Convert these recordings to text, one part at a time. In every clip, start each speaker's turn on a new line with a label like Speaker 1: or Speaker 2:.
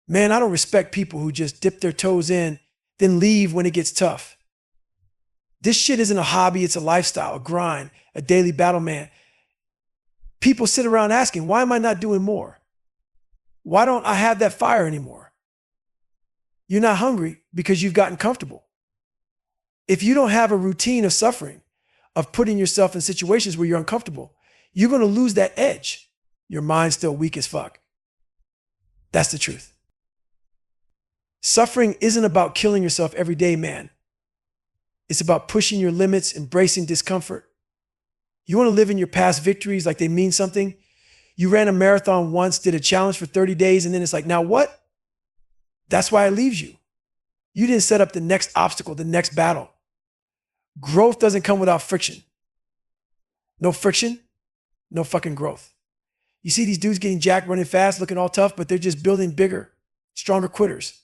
Speaker 1: Man, I don't respect people who just dip their toes in, then leave when it gets tough. This shit isn't a hobby, it's a lifestyle, a grind, a daily battle, man. People sit around asking, why am I not doing more? Why don't I have that fire anymore? You're not hungry because you've gotten comfortable. If you don't have a routine of suffering, of putting yourself in situations where you're uncomfortable, you're going to lose that edge. Your mind's still weak as fuck. That's the truth. Suffering isn't about killing yourself every day, man. It's about pushing your limits, embracing discomfort. You want to live in your past victories like they mean something? You ran a marathon once, did a challenge for 30 days, and then it's like, now what? That's why it leaves you. You didn't set up the next obstacle, the next battle. Growth doesn't come without friction. No friction, no fucking growth. You see these dudes getting jacked, running fast, looking all tough, but they're just building bigger, stronger quitters.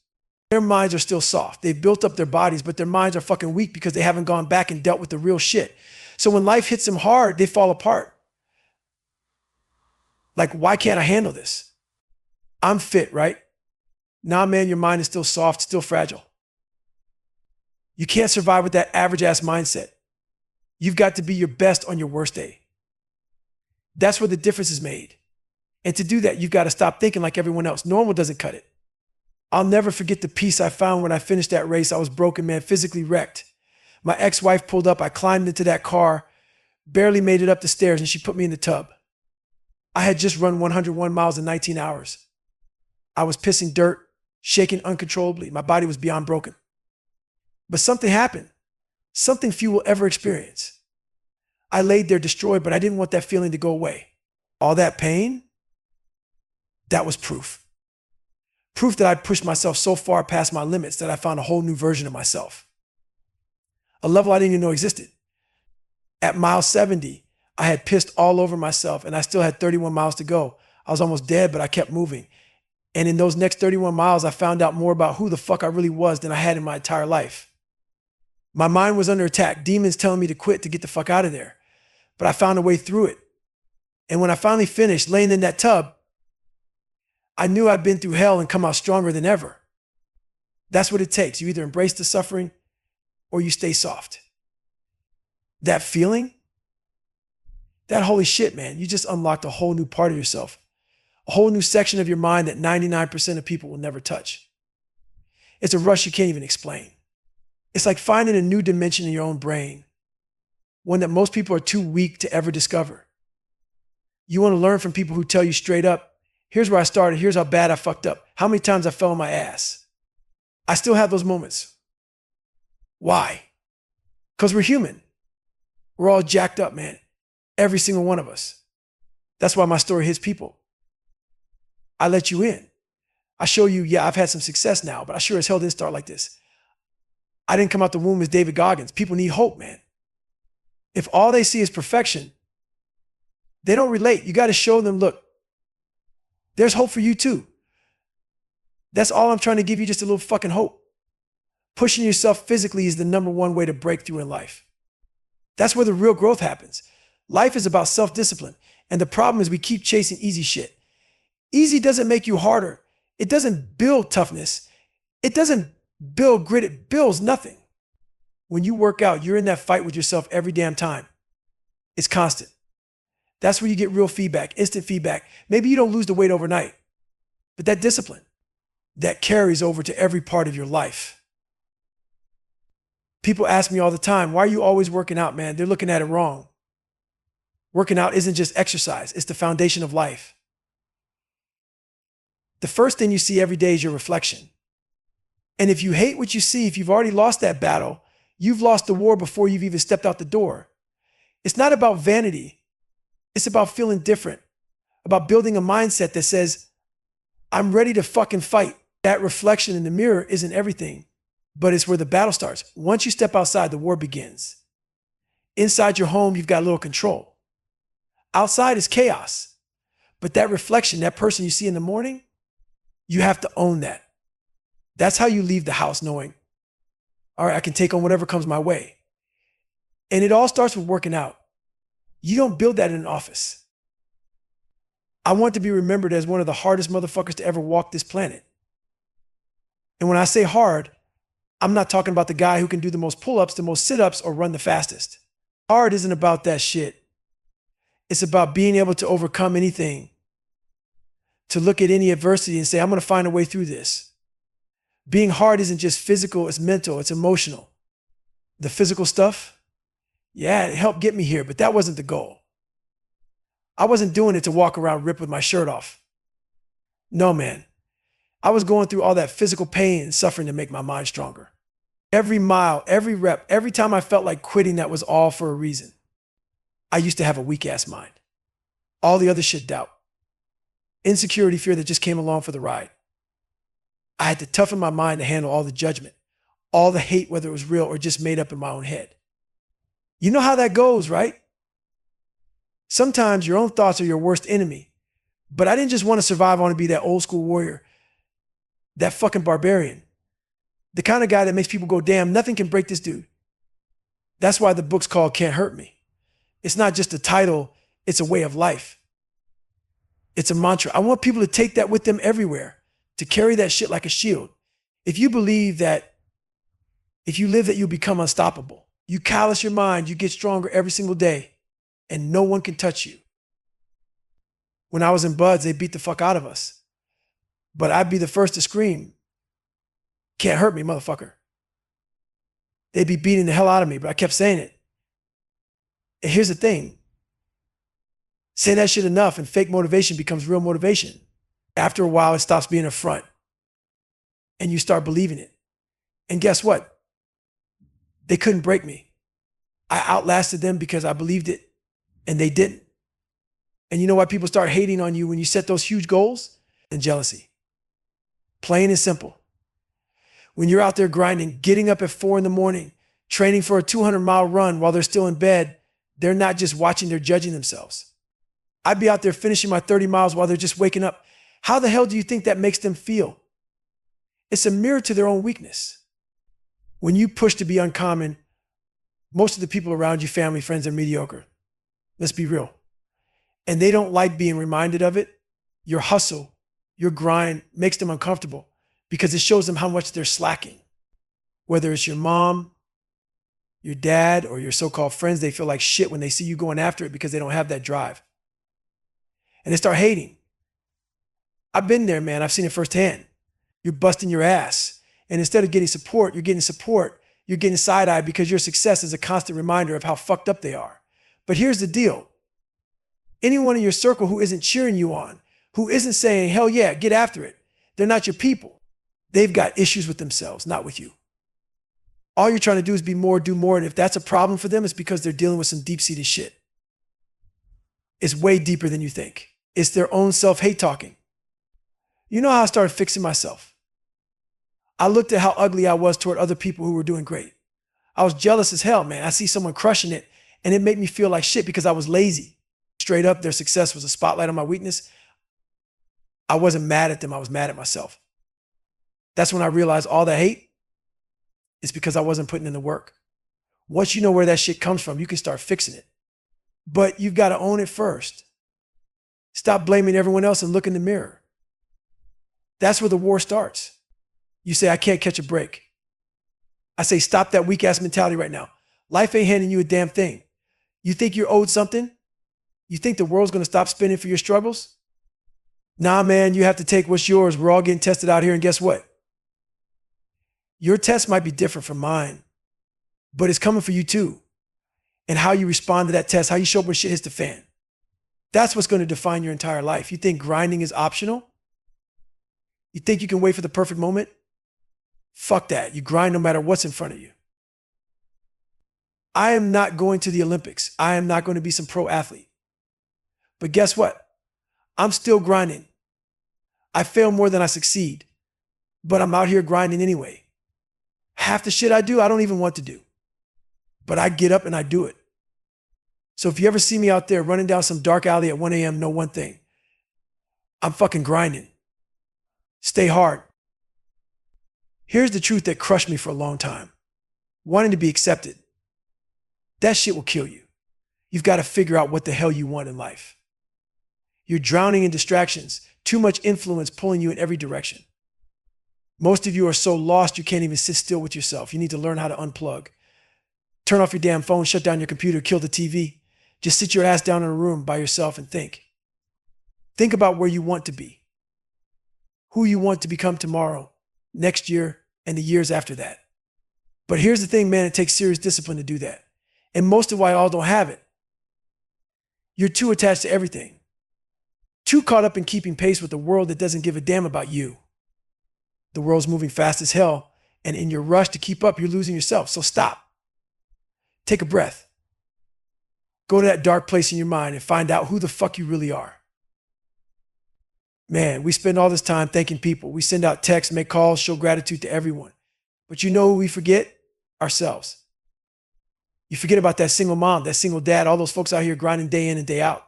Speaker 1: Their minds are still soft. They've built up their bodies, but their minds are fucking weak because they haven't gone back and dealt with the real shit. So when life hits them hard, they fall apart. Like, why can't I handle this? I'm fit, right? Nah, man, your mind is still soft, still fragile. You can't survive with that average-ass mindset. You've got to be your best on your worst day. That's where the difference is made. And to do that, you've got to stop thinking like everyone else. Normal doesn't cut it. I'll never forget the peace I found when I finished that race. I was broken, man, physically wrecked. My ex-wife pulled up. I climbed into that car, barely made it up the stairs, and she put me in the tub. I had just run 101 miles in 19 hours. I was pissing dirt, shaking uncontrollably. My body was beyond broken. But something happened, something few will ever experience. I laid there destroyed, but I didn't want that feeling to go away. All that pain, that was proof. Proof that I'd pushed myself so far past my limits that I found a whole new version of myself. A level I didn't even know existed. At mile 70, I had pissed all over myself and I still had 31 miles to go. I was almost dead, but I kept moving. And in those next 31 miles, I found out more about who the fuck I really was than I had in my entire life. My mind was under attack, demons telling me to quit, to get the fuck out of there. But I found a way through it. And when I finally finished laying in that tub, I knew I'd been through hell and come out stronger than ever. That's what it takes. You either embrace the suffering or you stay soft. That feeling, that holy shit, man, you just unlocked a whole new part of yourself, a whole new section of your mind that 99% of people will never touch. It's a rush you can't even explain. It's like finding a new dimension in your own brain, one that most people are too weak to ever discover. You want to learn from people who tell you straight up, here's where I started, here's how bad I fucked up, how many times I fell on my ass. I still have those moments. Why? Because we're human. We're all jacked up, man. Every single one of us. That's why my story hits people. I let you in. I show you, yeah, I've had some success now, but I sure as hell didn't start like this. I didn't come out the womb as David Goggins. People need hope, man. If all they see is perfection, they don't relate. You got to show them, look, there's hope for you too. That's all I'm trying to give you, just a little fucking hope. Pushing yourself physically is the #1 way to break through in life. That's where the real growth happens. Life is about self-discipline. And the problem is we keep chasing easy shit. Easy doesn't make you harder. It doesn't build toughness. It doesn't build grit. It builds nothing. When you work out, you're in that fight with yourself every damn time. It's constant. That's where you get real feedback, instant feedback. Maybe you don't lose the weight overnight, but that discipline, that carries over to every part of your life. People ask me all the time, why are you always working out, man? They're looking at it wrong. Working out isn't just exercise. It's the foundation of life. The first thing you see every day is your reflection. And if you hate what you see, if you've already lost that battle, you've lost the war before you've even stepped out the door. It's not about vanity. It's about feeling different, about building a mindset that says, I'm ready to fucking fight. That reflection in the mirror isn't everything, but it's where the battle starts. Once you step outside, the war begins. Inside your home, you've got a little control. Outside is chaos. But that reflection, that person you see in the morning, you have to own that. That's how you leave the house knowing, all right, I can take on whatever comes my way. And it all starts with working out. You don't build that in an office. I want to be remembered as one of the hardest motherfuckers to ever walk this planet. And when I say hard, I'm not talking about the guy who can do the most pull-ups, the most sit-ups, or run the fastest. Hard isn't about that shit. It's about being able to overcome anything, to look at any adversity and say, I'm going to find a way through this. Being hard isn't just physical, it's mental, it's emotional. The physical stuff, yeah, it helped get me here, but that wasn't the goal. I wasn't doing it to walk around ripped with my shirt off. No, man. I was going through all that physical pain and suffering to make my mind stronger. Every mile, every rep, every time I felt like quitting, that was all for a reason. I used to have a weak-ass mind. All the other shit, doubt. Insecurity, fear that just came along for the ride. I had to toughen my mind to handle all the judgment, all the hate, whether it was real or just made up in my own head. You know how that goes, right? Sometimes your own thoughts are your worst enemy. But I didn't just want to survive. I want to be that old school warrior, that fucking barbarian, the kind of guy that makes people go, damn, nothing can break this dude. That's why the book's called Can't Hurt Me. It's not just a title, it's a way of life. It's a mantra. I want people to take that with them everywhere, to carry that shit like a shield. If you believe that, if you live that, you'll become unstoppable. You callous your mind, you get stronger every single day, and no one can touch you. When I was in Buds, they beat the fuck out of us. But I'd be the first to scream, can't hurt me, motherfucker. They'd be beating the hell out of me, but I kept saying it. And here's the thing. Say that shit enough and fake motivation becomes real motivation. After a while, it stops being a front. And you start believing it. And guess what? They couldn't break me. I outlasted them because I believed it and they didn't. And you know why people start hating on you when you set those huge goals? And jealousy. Plain and simple. When you're out there grinding, getting up at 4 a.m, training for a 200-mile run while they're still in bed, they're not just watching, they're judging themselves. I'd be out there finishing my 30 miles while they're just waking up. How the hell do you think that makes them feel? It's a mirror to their own weakness. When you push to be uncommon, most of the people around you, family, friends, are mediocre. Let's be real. And they don't like being reminded of it. Your hustle, your grind makes them uncomfortable because it shows them how much they're slacking. Whether it's your mom, your dad, or your so-called friends, they feel like shit when they see you going after it because they don't have that drive. And they start hating. I've been there, man. I've seen it firsthand. You're busting your ass. And instead of getting support, you're getting side-eyed because your success is a constant reminder of how fucked up they are. But here's the deal. Anyone in your circle who isn't cheering you on, who isn't saying, hell yeah, get after it, they're not your people. They've got issues with themselves, not with you. All you're trying to do is be more, do more. And if that's a problem for them, it's because they're dealing with some deep-seated shit. It's way deeper than you think. It's their own self-hate talking. You know how I started fixing myself? I looked at how ugly I was toward other people who were doing great. I was jealous as hell, man. I see someone crushing it, and it made me feel like shit because I was lazy. Straight up, their success was a spotlight on my weakness. I wasn't mad at them. I was mad at myself. That's when I realized all that hate is because I wasn't putting in the work. Once you know where that shit comes from, you can start fixing it. But you've got to own it first. Stop blaming everyone else and look in the mirror. That's where the war starts. You say, I can't catch a break. I say, stop that weak ass mentality right now. Life ain't handing you a damn thing. You think you're owed something? You think the world's going to stop spinning for your struggles? Nah, man, you have to take what's yours. We're all getting tested out here. And guess what? Your test might be different from mine, but it's coming for you too. And how you respond to that test, how you show up when shit hits the fan. That's what's going to define your entire life. You think grinding is optional? You think you can wait for the perfect moment? Fuck that. You grind no matter what's in front of you. I am not going to the Olympics. I am not going to be some pro athlete. But guess what? I'm still grinding. I fail more than I succeed, but I'm out here grinding anyway. Half the shit I do, I don't even want to do, but I get up and I do it. So if you ever see me out there running down some dark alley at 1 a.m., know one thing. I'm fucking grinding. Stay hard. Here's the truth that crushed me for a long time. Wanting to be accepted. That shit will kill you. You've got to figure out what the hell you want in life. You're drowning in distractions, too much influence pulling you in every direction. Most of you are so lost you can't even sit still with yourself. You need to learn how to unplug. Turn off your damn phone, shut down your computer, kill the TV. Just sit your ass down in a room by yourself and think. Think about where you want to be, who you want to become tomorrow, next year, and the years after that. But here's the thing, man, it takes serious discipline to do that. And most of why y'all don't have it. You're too attached to everything. Too caught up in keeping pace with a world that doesn't give a damn about you. The world's moving fast as hell, and in your rush to keep up, you're losing yourself. So stop. Take a breath. Go to that dark place in your mind and find out who the fuck you really are. Man, we spend all this time thanking people. We send out texts, make calls, show gratitude to everyone. But you know who we forget? Ourselves. You forget about that single mom, that single dad, all those folks out here grinding day in and day out.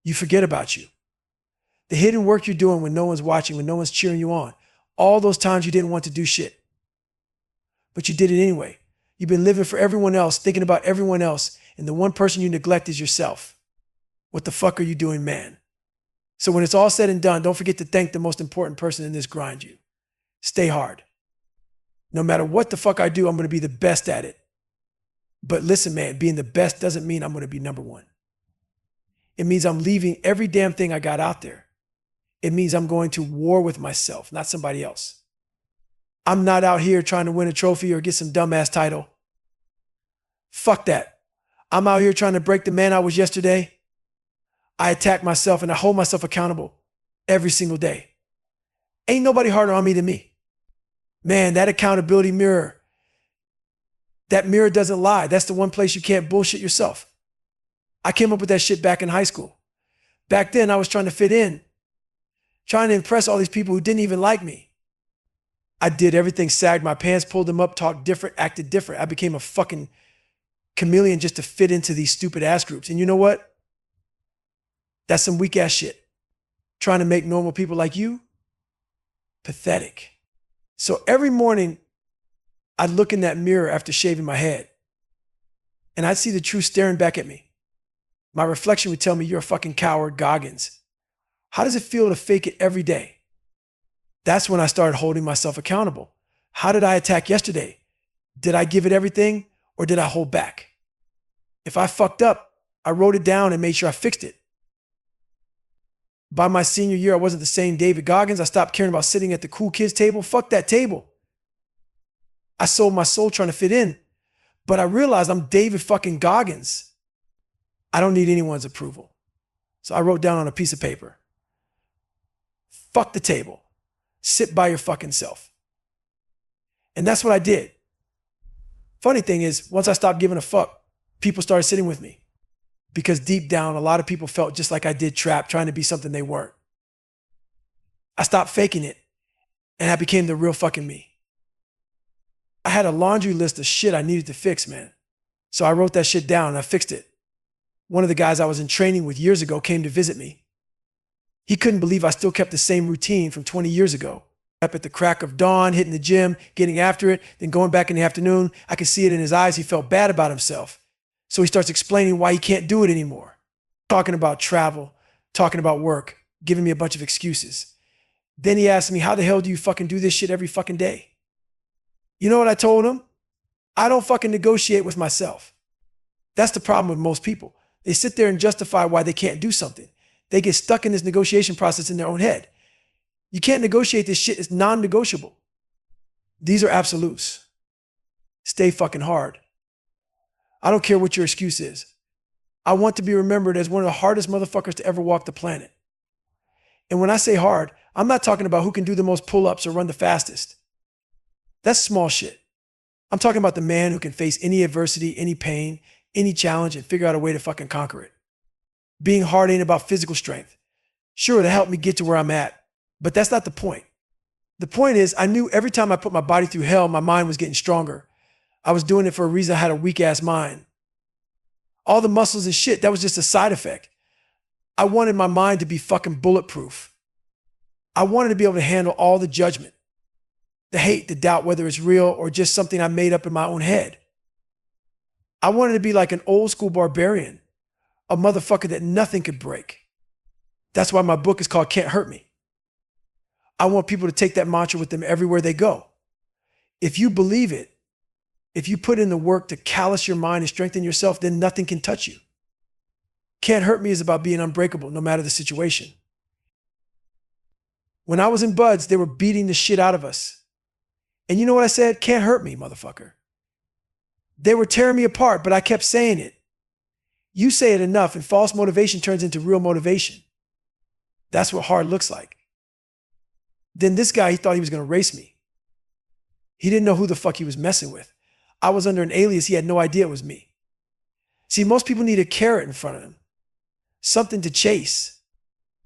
Speaker 1: You forget about you. The hidden work you're doing when no one's watching, when no one's cheering you on. All those times you didn't want to do shit. But you did it anyway. You've been living for everyone else, thinking about everyone else, and the one person you neglect is yourself. What the fuck are you doing, man? So when it's all said and done, don't forget to thank the most important person in this grind, you. Stay hard. No matter what the fuck I do, I'm going to be the best at it. But listen, man, being the best doesn't mean I'm going to be number one. It means I'm leaving every damn thing I got out there. It means I'm going to war with myself, not somebody else. I'm not out here trying to win a trophy or get some dumbass title. Fuck that. I'm out here trying to break the man I was yesterday. I attack myself and I hold myself accountable every single day. Ain't nobody harder on me than me. Man, that accountability mirror, that mirror doesn't lie. That's the one place you can't bullshit yourself. I came up with that shit back in high school. Back then, I was trying to fit in, trying to impress all these people who didn't even like me. I did everything, sagged my pants, pulled them up, talked different, acted different. I became a fucking chameleon just to fit into these stupid ass groups. And you know what? That's some weak ass shit. Trying to make normal people like you pathetic. So every morning, I'd look in that mirror after shaving my head, and I'd see the truth staring back at me. My reflection would tell me, you're a fucking coward, Goggins. How does it feel to fake it every day? That's when I started holding myself accountable. How did I attack yesterday? Did I give it everything or did I hold back? If I fucked up, I wrote it down and made sure I fixed it. By my senior year, I wasn't the same David Goggins. I stopped caring about sitting at the cool kids table. Fuck that table. I sold my soul trying to fit in, but I realized I'm David fucking Goggins. I don't need anyone's approval. So I wrote down on a piece of paper, fuck the table. Sit by your fucking self. And that's what I did. Funny thing is, once I stopped giving a fuck, people started sitting with me. Because deep down, a lot of people felt just like I did, trapped, trying to be something they weren't. I stopped faking it, and I became the real fucking me. I had a laundry list of shit I needed to fix, man. So I wrote that shit down and I fixed it. One of the guys I was in training with years ago came to visit me. He couldn't believe I still kept the same routine from 20 years ago. Up at the crack of dawn, hitting the gym, getting after it, then going back in the afternoon. I could see it in his eyes. He felt bad about himself. So he starts explaining why he can't do it anymore. Talking about travel, talking about work, giving me a bunch of excuses. Then he asked me, how the hell do you fucking do this shit every fucking day? You know what I told him? I don't fucking negotiate with myself. That's the problem with most people. They sit there and justify why they can't do something. They get stuck in this negotiation process in their own head. You can't negotiate this shit. It's non-negotiable. These are absolutes. Stay fucking hard. I don't care what your excuse is. I want to be remembered as one of the hardest motherfuckers to ever walk the planet. And when I say hard, I'm not talking about who can do the most pull-ups or run the fastest. That's small shit. I'm talking about the man who can face any adversity, any pain, any challenge, and figure out a way to fucking conquer it. Being hard ain't about physical strength. Sure, to help me get to where I'm at, but that's not the point. The point is, I knew every time I put my body through hell, my mind was getting stronger. I was doing it for a reason. I had a weak ass mind. All the muscles and shit, that was just a side effect. I wanted my mind to be fucking bulletproof. I wanted to be able to handle all the judgment, the hate, the doubt, whether it's real or just something I made up in my own head. I wanted to be like an old school barbarian, a motherfucker that nothing could break. That's why my book is called Can't Hurt Me. I want people to take that mantra with them everywhere they go. If you believe it, if you put in the work to callous your mind and strengthen yourself, then nothing can touch you. Can't hurt me is about being unbreakable no matter the situation. When I was in Buds, they were beating the shit out of us. And you know what I said? Can't hurt me, motherfucker. They were tearing me apart, but I kept saying it. You say it enough and false motivation turns into real motivation. That's what hard looks like. Then this guy, he thought he was going to race me. He didn't know who the fuck he was messing with. I was under an alias. He had no idea it was me. See, most people need a carrot in front of them, something to chase.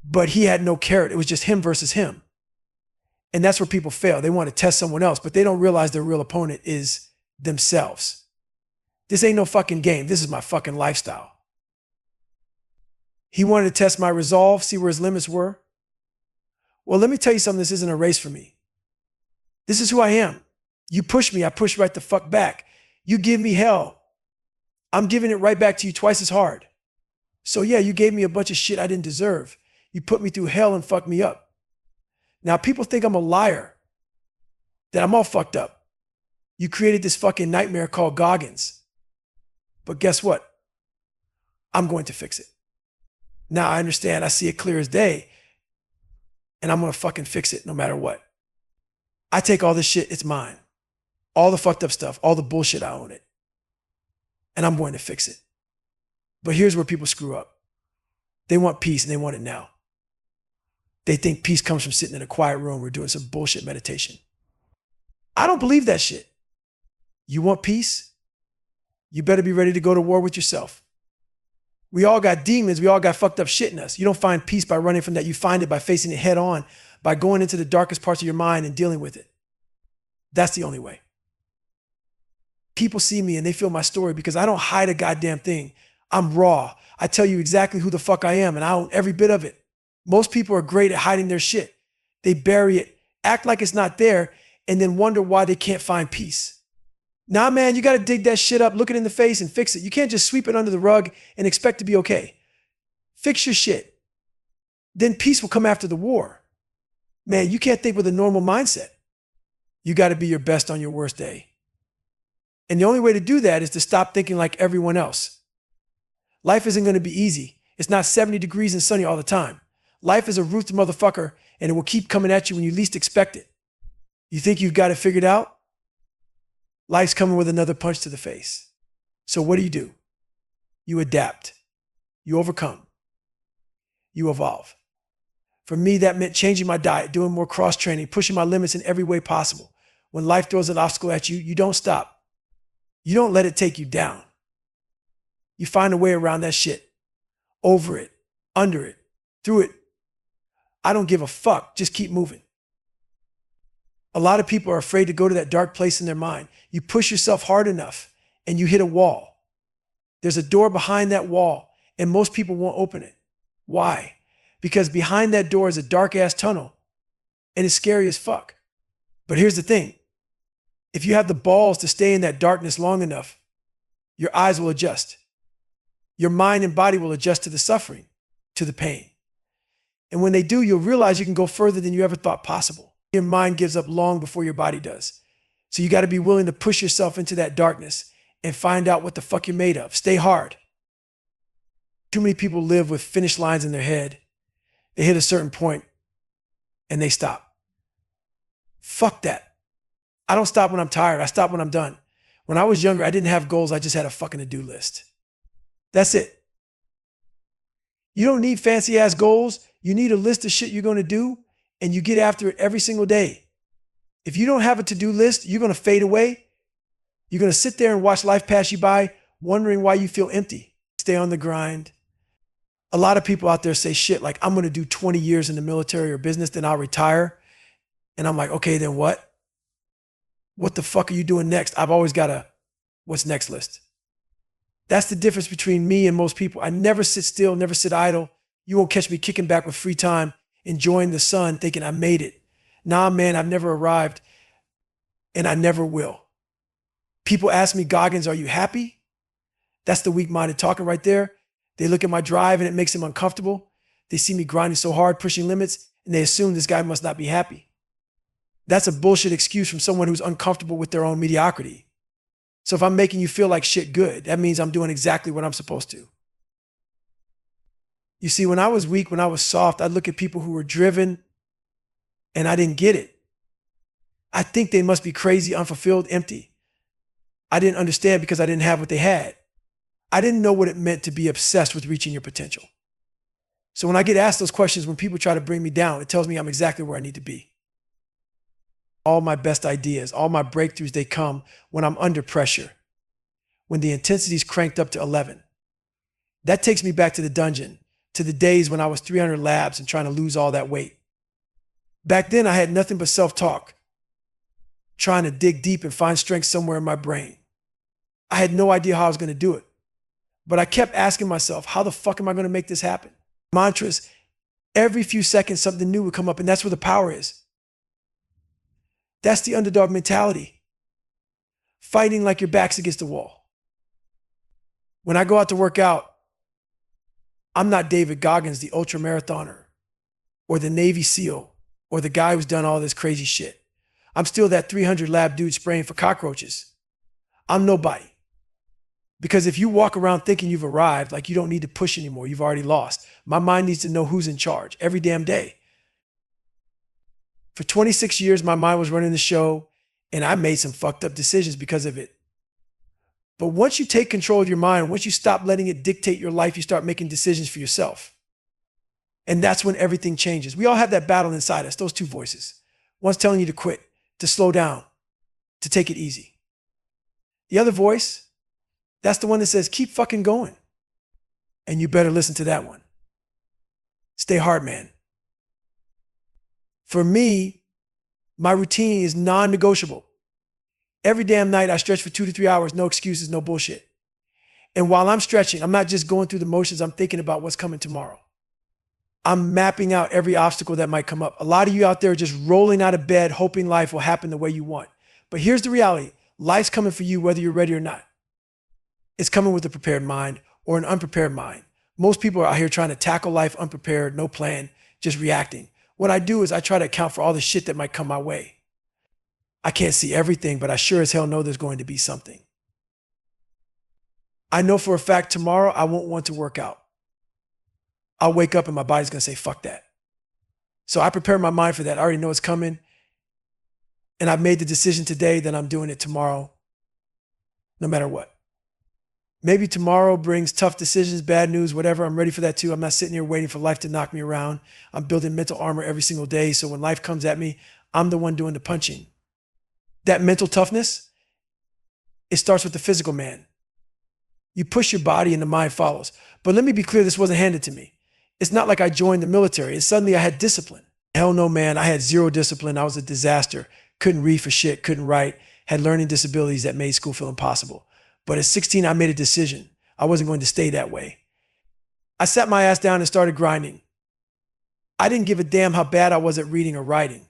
Speaker 1: But he had no carrot. It was just him versus him. And that's where people fail. They want to test someone else, but they don't realize their real opponent is themselves. This ain't no fucking game. This is my fucking lifestyle. He wanted to test my resolve, see where his limits were. Well, let me tell you something. This isn't a race for me. This is who I am. You push me, I push right the fuck back. You give me hell, I'm giving it right back to you twice as hard. So yeah, you gave me a bunch of shit I didn't deserve. You put me through hell and fucked me up. Now people think I'm a liar, that I'm all fucked up. You created this fucking nightmare called Goggins. But guess what? I'm going to fix it. Now I understand, I see it clear as day, and I'm gonna fucking fix it no matter what. I take all this shit, it's mine. All the fucked up stuff, all the bullshit, I own it. And I'm going to fix it. But here's where people screw up. They want peace and they want it now. They think peace comes from sitting in a quiet room or doing some bullshit meditation. I don't believe that shit. You want peace? You better be ready to go to war with yourself. We all got demons. We all got fucked up shit in us. You don't find peace by running from that. You find it by facing it head on, by going into the darkest parts of your mind and dealing with it. That's the only way. People see me and they feel my story because I don't hide a goddamn thing. I'm raw. I tell you exactly who the fuck I am and I own every bit of it. Most people are great at hiding their shit. They bury it, act like it's not there, and then wonder why they can't find peace. Nah, man, you got to dig that shit up, look it in the face and fix it. You can't just sweep it under the rug and expect to be okay. Fix your shit. Then peace will come after the war. Man, you can't think with a normal mindset. You got to be your best on your worst day. And the only way to do that is to stop thinking like everyone else. Life isn't going to be easy. It's not 70 degrees and sunny all the time. Life is a ruthless motherfucker and it will keep coming at you when you least expect it. You think you've got it figured out? Life's coming with another punch to the face. So what do? You adapt. You overcome. You evolve. For me, that meant changing my diet, doing more cross-training, pushing my limits in every way possible. When life throws an obstacle at you, you don't stop. You don't let it take you down. You find a way around that shit. Over it, under it, through it. I don't give a fuck. Just keep moving. A lot of people are afraid to go to that dark place in their mind. You push yourself hard enough and you hit a wall. There's a door behind that wall and most people won't open it. Why? Because behind that door is a dark ass tunnel and it's scary as fuck. But here's the thing. If you have the balls to stay in that darkness long enough, your eyes will adjust. Your mind and body will adjust to the suffering, to the pain. And when they do, you'll realize you can go further than you ever thought possible. Your mind gives up long before your body does. So you got to be willing to push yourself into that darkness and find out what the fuck you're made of. Stay hard. Too many people live with finish lines in their head. They hit a certain point and they stop. Fuck that. I don't stop when I'm tired. I stop when I'm done. When I was younger, I didn't have goals. I just had a fucking to-do list. That's it. You don't need fancy ass goals. You need a list of shit you're going to do and you get after it every single day. If you don't have a to-do list, you're going to fade away. You're going to sit there and watch life pass you by, wondering why you feel empty. Stay on the grind. A lot of people out there say shit like, I'm going to do 20 years in the military or business, then I'll retire. And I'm like, okay, then what? What the fuck are you doing next? I've always got a what's next list. That's the difference between me and most people. I never sit still, never sit idle. You won't catch me kicking back with free time, enjoying the sun, thinking I made it. Nah, man, I've never arrived and I never will. People ask me, Goggins, are you happy? That's the weak-minded talking right there. They look at my drive and it makes them uncomfortable. They see me grinding so hard, pushing limits, and they assume this guy must not be happy. That's a bullshit excuse from someone who's uncomfortable with their own mediocrity. So if I'm making you feel like shit good, that means I'm doing exactly what I'm supposed to. You see, when I was weak, when I was soft, I'd look at people who were driven and I didn't get it. I think they must be crazy, unfulfilled, empty. I didn't understand because I didn't have what they had. I didn't know what it meant to be obsessed with reaching your potential. So when I get asked those questions, when people try to bring me down, it tells me I'm exactly where I need to be. All my best ideas, all my breakthroughs, they come when I'm under pressure, when the intensity is cranked up to 11. That takes me back to the dungeon, to the days when I was 300 labs and trying to lose all that weight. Back then, I had nothing but self-talk, trying to dig deep and find strength somewhere in my brain. I had no idea how I was going to do it, but I kept asking myself, how the fuck am I going to make this happen? Mantras, every few seconds, something new would come up, and that's where the power is. That's the underdog mentality. Fighting like your back's against the wall. When I go out to work out, I'm not David Goggins, the ultra marathoner, or the Navy SEAL, or the guy who's done all this crazy shit. I'm still that 300 lab dude spraying for cockroaches. I'm nobody. Because if you walk around thinking you've arrived, like you don't need to push anymore, you've already lost. My mind needs to know who's in charge every damn day. For 26 years, my mind was running the show, and I made some fucked up decisions because of it. But once you take control of your mind, once you stop letting it dictate your life, you start making decisions for yourself. And that's when everything changes. We all have that battle inside us, those two voices. One's telling you to quit, to slow down, to take it easy. The other voice, that's the one that says, keep fucking going. And you better listen to that one. Stay hard, man. For me, my routine is non-negotiable. Every damn night I stretch for 2 to 3 hours, no excuses, no bullshit. And while I'm stretching, I'm not just going through the motions, I'm thinking about what's coming tomorrow. I'm mapping out every obstacle that might come up. A lot of you out there are just rolling out of bed, hoping life will happen the way you want. But here's the reality. Life's coming for you whether you're ready or not. It's coming with a prepared mind or an unprepared mind. Most people are out here trying to tackle life unprepared, no plan, just reacting. What I do is I try to account for all the shit that might come my way. I can't see everything, but I sure as hell know there's going to be something. I know for a fact tomorrow I won't want to work out. I'll wake up and my body's going to say, fuck that. So I prepare my mind for that. I already know it's coming. And I've made the decision today that I'm doing it tomorrow, no matter what. Maybe tomorrow brings tough decisions, bad news, whatever. I'm ready for that too. I'm not sitting here waiting for life to knock me around. I'm building mental armor every single day. So when life comes at me, I'm the one doing the punching. That mental toughness, it starts with the physical man. You push your body and the mind follows. But let me be clear, this wasn't handed to me. It's not like I joined the military and suddenly I had discipline. Hell no, man. I had zero discipline. I was a disaster. Couldn't read for shit, couldn't write, had learning disabilities that made school feel impossible. But at 16, I made a decision. I wasn't going to stay that way. I sat my ass down and started grinding. I didn't give a damn how bad I was at reading or writing.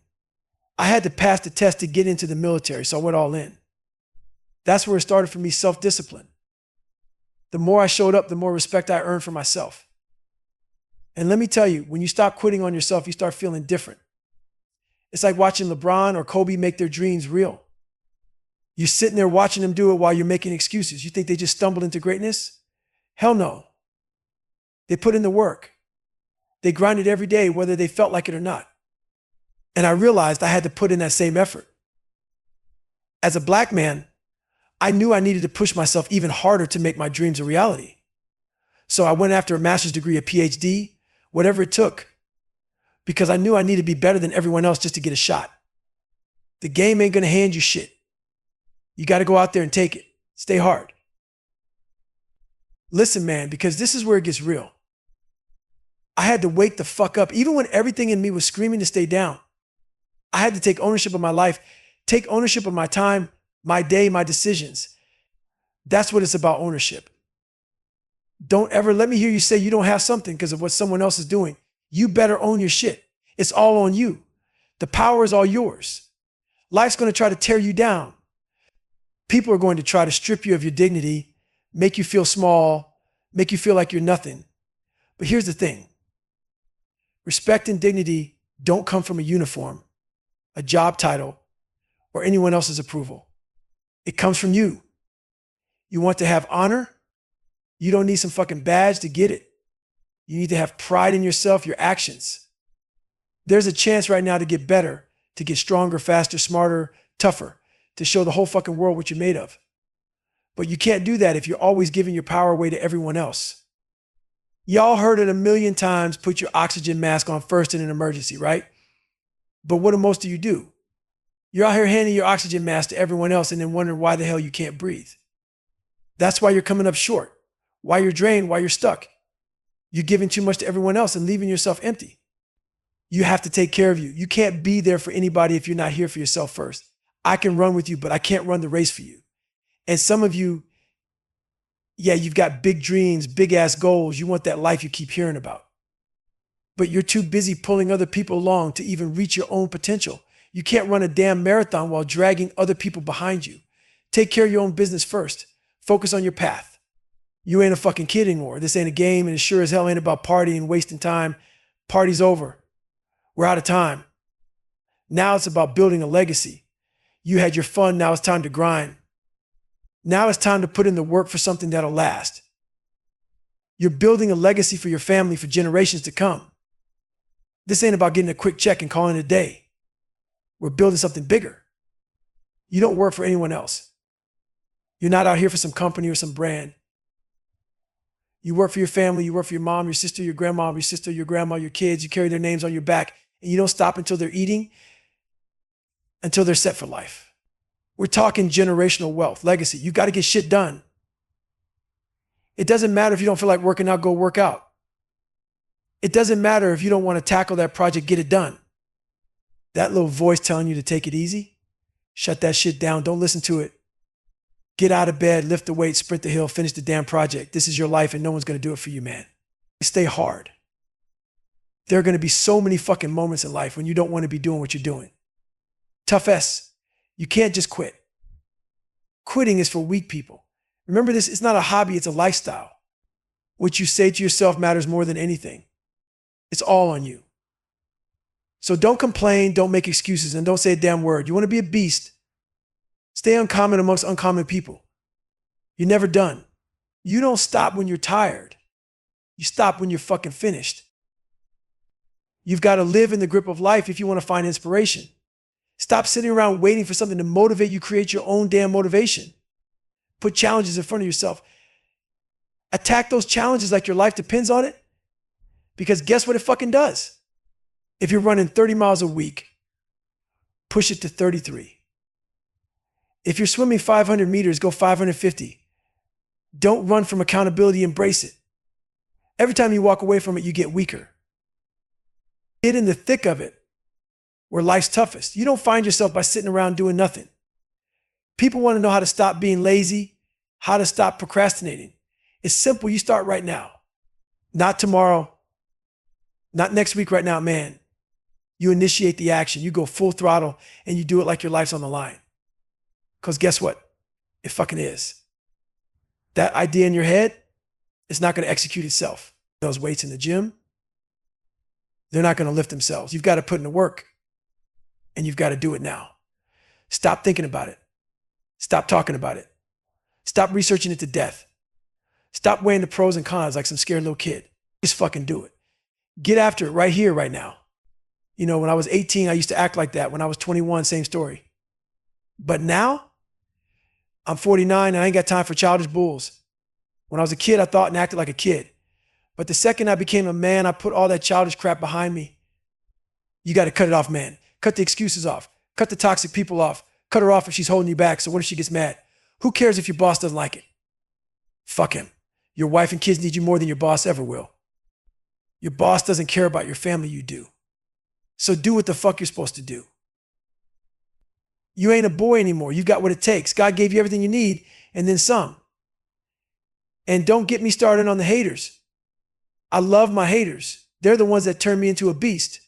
Speaker 1: I had to pass the test to get into the military, so I went all in. That's where it started for me, self-discipline. The more I showed up, the more respect I earned for myself. And let me tell you, when you stop quitting on yourself, you start feeling different. It's like watching LeBron or Kobe make their dreams real. You're sitting there watching them do it while you're making excuses. You think they just stumbled into greatness? Hell no. They put in the work. They grinded every day, whether they felt like it or not. And I realized I had to put in that same effort. As a black man, I knew I needed to push myself even harder to make my dreams a reality. So I went after a master's degree, a PhD, whatever it took, because I knew I needed to be better than everyone else just to get a shot. The game ain't going to hand you shit. You got to go out there and take it. Stay hard. Listen, man, because this is where it gets real. I had to wake the fuck up. Even when everything in me was screaming to stay down, I had to take ownership of my life, take ownership of my time, my day, my decisions. That's what it's about, ownership. Don't ever let me hear you say you don't have something because of what someone else is doing. You better own your shit. It's all on you. The power is all yours. Life's going to try to tear you down. People are going to try to strip you of your dignity, make you feel small, make you feel like you're nothing. But here's the thing. Respect and dignity don't come from a uniform, a job title, or anyone else's approval. It comes from you. You want to have honor? You don't need some fucking badge to get it. You need to have pride in yourself, your actions. There's a chance right now to get better, to get stronger, faster, smarter, tougher, to show the whole fucking world what you're made of. But you can't do that if you're always giving your power away to everyone else. Y'all heard it a million times, put your oxygen mask on first in an emergency, right? But what do most of you do? You're out here handing your oxygen mask to everyone else and then wondering why the hell you can't breathe. That's why you're coming up short, why you're drained, why you're stuck. You're giving too much to everyone else and leaving yourself empty. You have to take care of you. You can't be there for anybody if you're not here for yourself first. I can run with you, but I can't run the race for you. And some of you, yeah, you've got big dreams, big ass goals. You want that life you keep hearing about. But you're too busy pulling other people along to even reach your own potential. You can't run a damn marathon while dragging other people behind you. Take care of your own business first. Focus on your path. You ain't a fucking kid anymore. This ain't a game, and it sure as hell ain't about partying and wasting time. Party's over. We're out of time. Now it's about building a legacy. You had your fun, now it's time to grind. Now it's time to put in the work for something that'll last. You're building a legacy for your family for generations to come. This ain't about getting a quick check and calling it a day. We're building something bigger. You don't work for anyone else. You're not out here for some company or some brand. You work for your family, you work for your mom, your sister, your grandma, your sister, your grandma, your kids. You carry their names on your back, and you don't stop until they're eating, until they're set for life. We're talking generational wealth, legacy. You got to get shit done. It doesn't matter if you don't feel like working out, go work out. It doesn't matter if you don't want to tackle that project, get it done. That little voice telling you to take it easy, shut that shit down. Don't listen to it. Get out of bed, lift the weight, sprint the hill, finish the damn project. This is your life and no one's going to do it for you, man. Stay hard. There are going to be so many fucking moments in life when you don't want to be doing what you're doing. Toughness. You can't just quit. Quitting is for weak people. Remember this, it's not a hobby, it's a lifestyle. What you say to yourself matters more than anything. It's all on you. So don't complain, don't make excuses, and don't say a damn word. You want to be a beast? Stay uncommon amongst uncommon people. You're never done. You don't stop when you're tired. You stop when you're fucking finished. You've got to live in the grip of life if you want to find inspiration. Stop sitting around waiting for something to motivate you. Create your own damn motivation. Put challenges in front of yourself. Attack those challenges like your life depends on it. Because guess what it fucking does? If you're running 30 miles a week, push it to 33. If you're swimming 500 meters, go 550. Don't run from accountability, embrace it. Every time you walk away from it, you get weaker. Get in the thick of it, where life's toughest. You don't find yourself by sitting around doing nothing. People want to know how to stop being lazy, how to stop procrastinating. It's simple. You start right now. Not tomorrow, not next week, right now, man. You initiate the action. You go full throttle and you do it like your life's on the line. Because guess what? It fucking is. That idea in your head, it's not going to execute itself. Those weights in the gym, they're not going to lift themselves. You've got to put in the work and you've got to do it now. Stop thinking about it. Stop talking about it. Stop researching it to death. Stop weighing the pros and cons like some scared little kid. Just fucking do it. Get after it right here, right now. You know, when I was 18, I used to act like that. When I was 21, same story. But now, I'm 49 and I ain't got time for childish bulls. When I was a kid, I thought and acted like a kid. But the second I became a man, I put all that childish crap behind me. You got to cut it off, man. Cut the excuses off. Cut the toxic people off. Cut her off if she's holding you back. So what if she gets mad? Who cares if your boss doesn't like it? Fuck him. Your wife and kids need you more than your boss ever will. Your boss doesn't care about your family, you do. So do what the fuck you're supposed to do. You ain't a boy anymore. You've got what it takes. God gave you everything you need and then some. And don't get me started on the haters. I love my haters. They're the ones that turn me into a beast.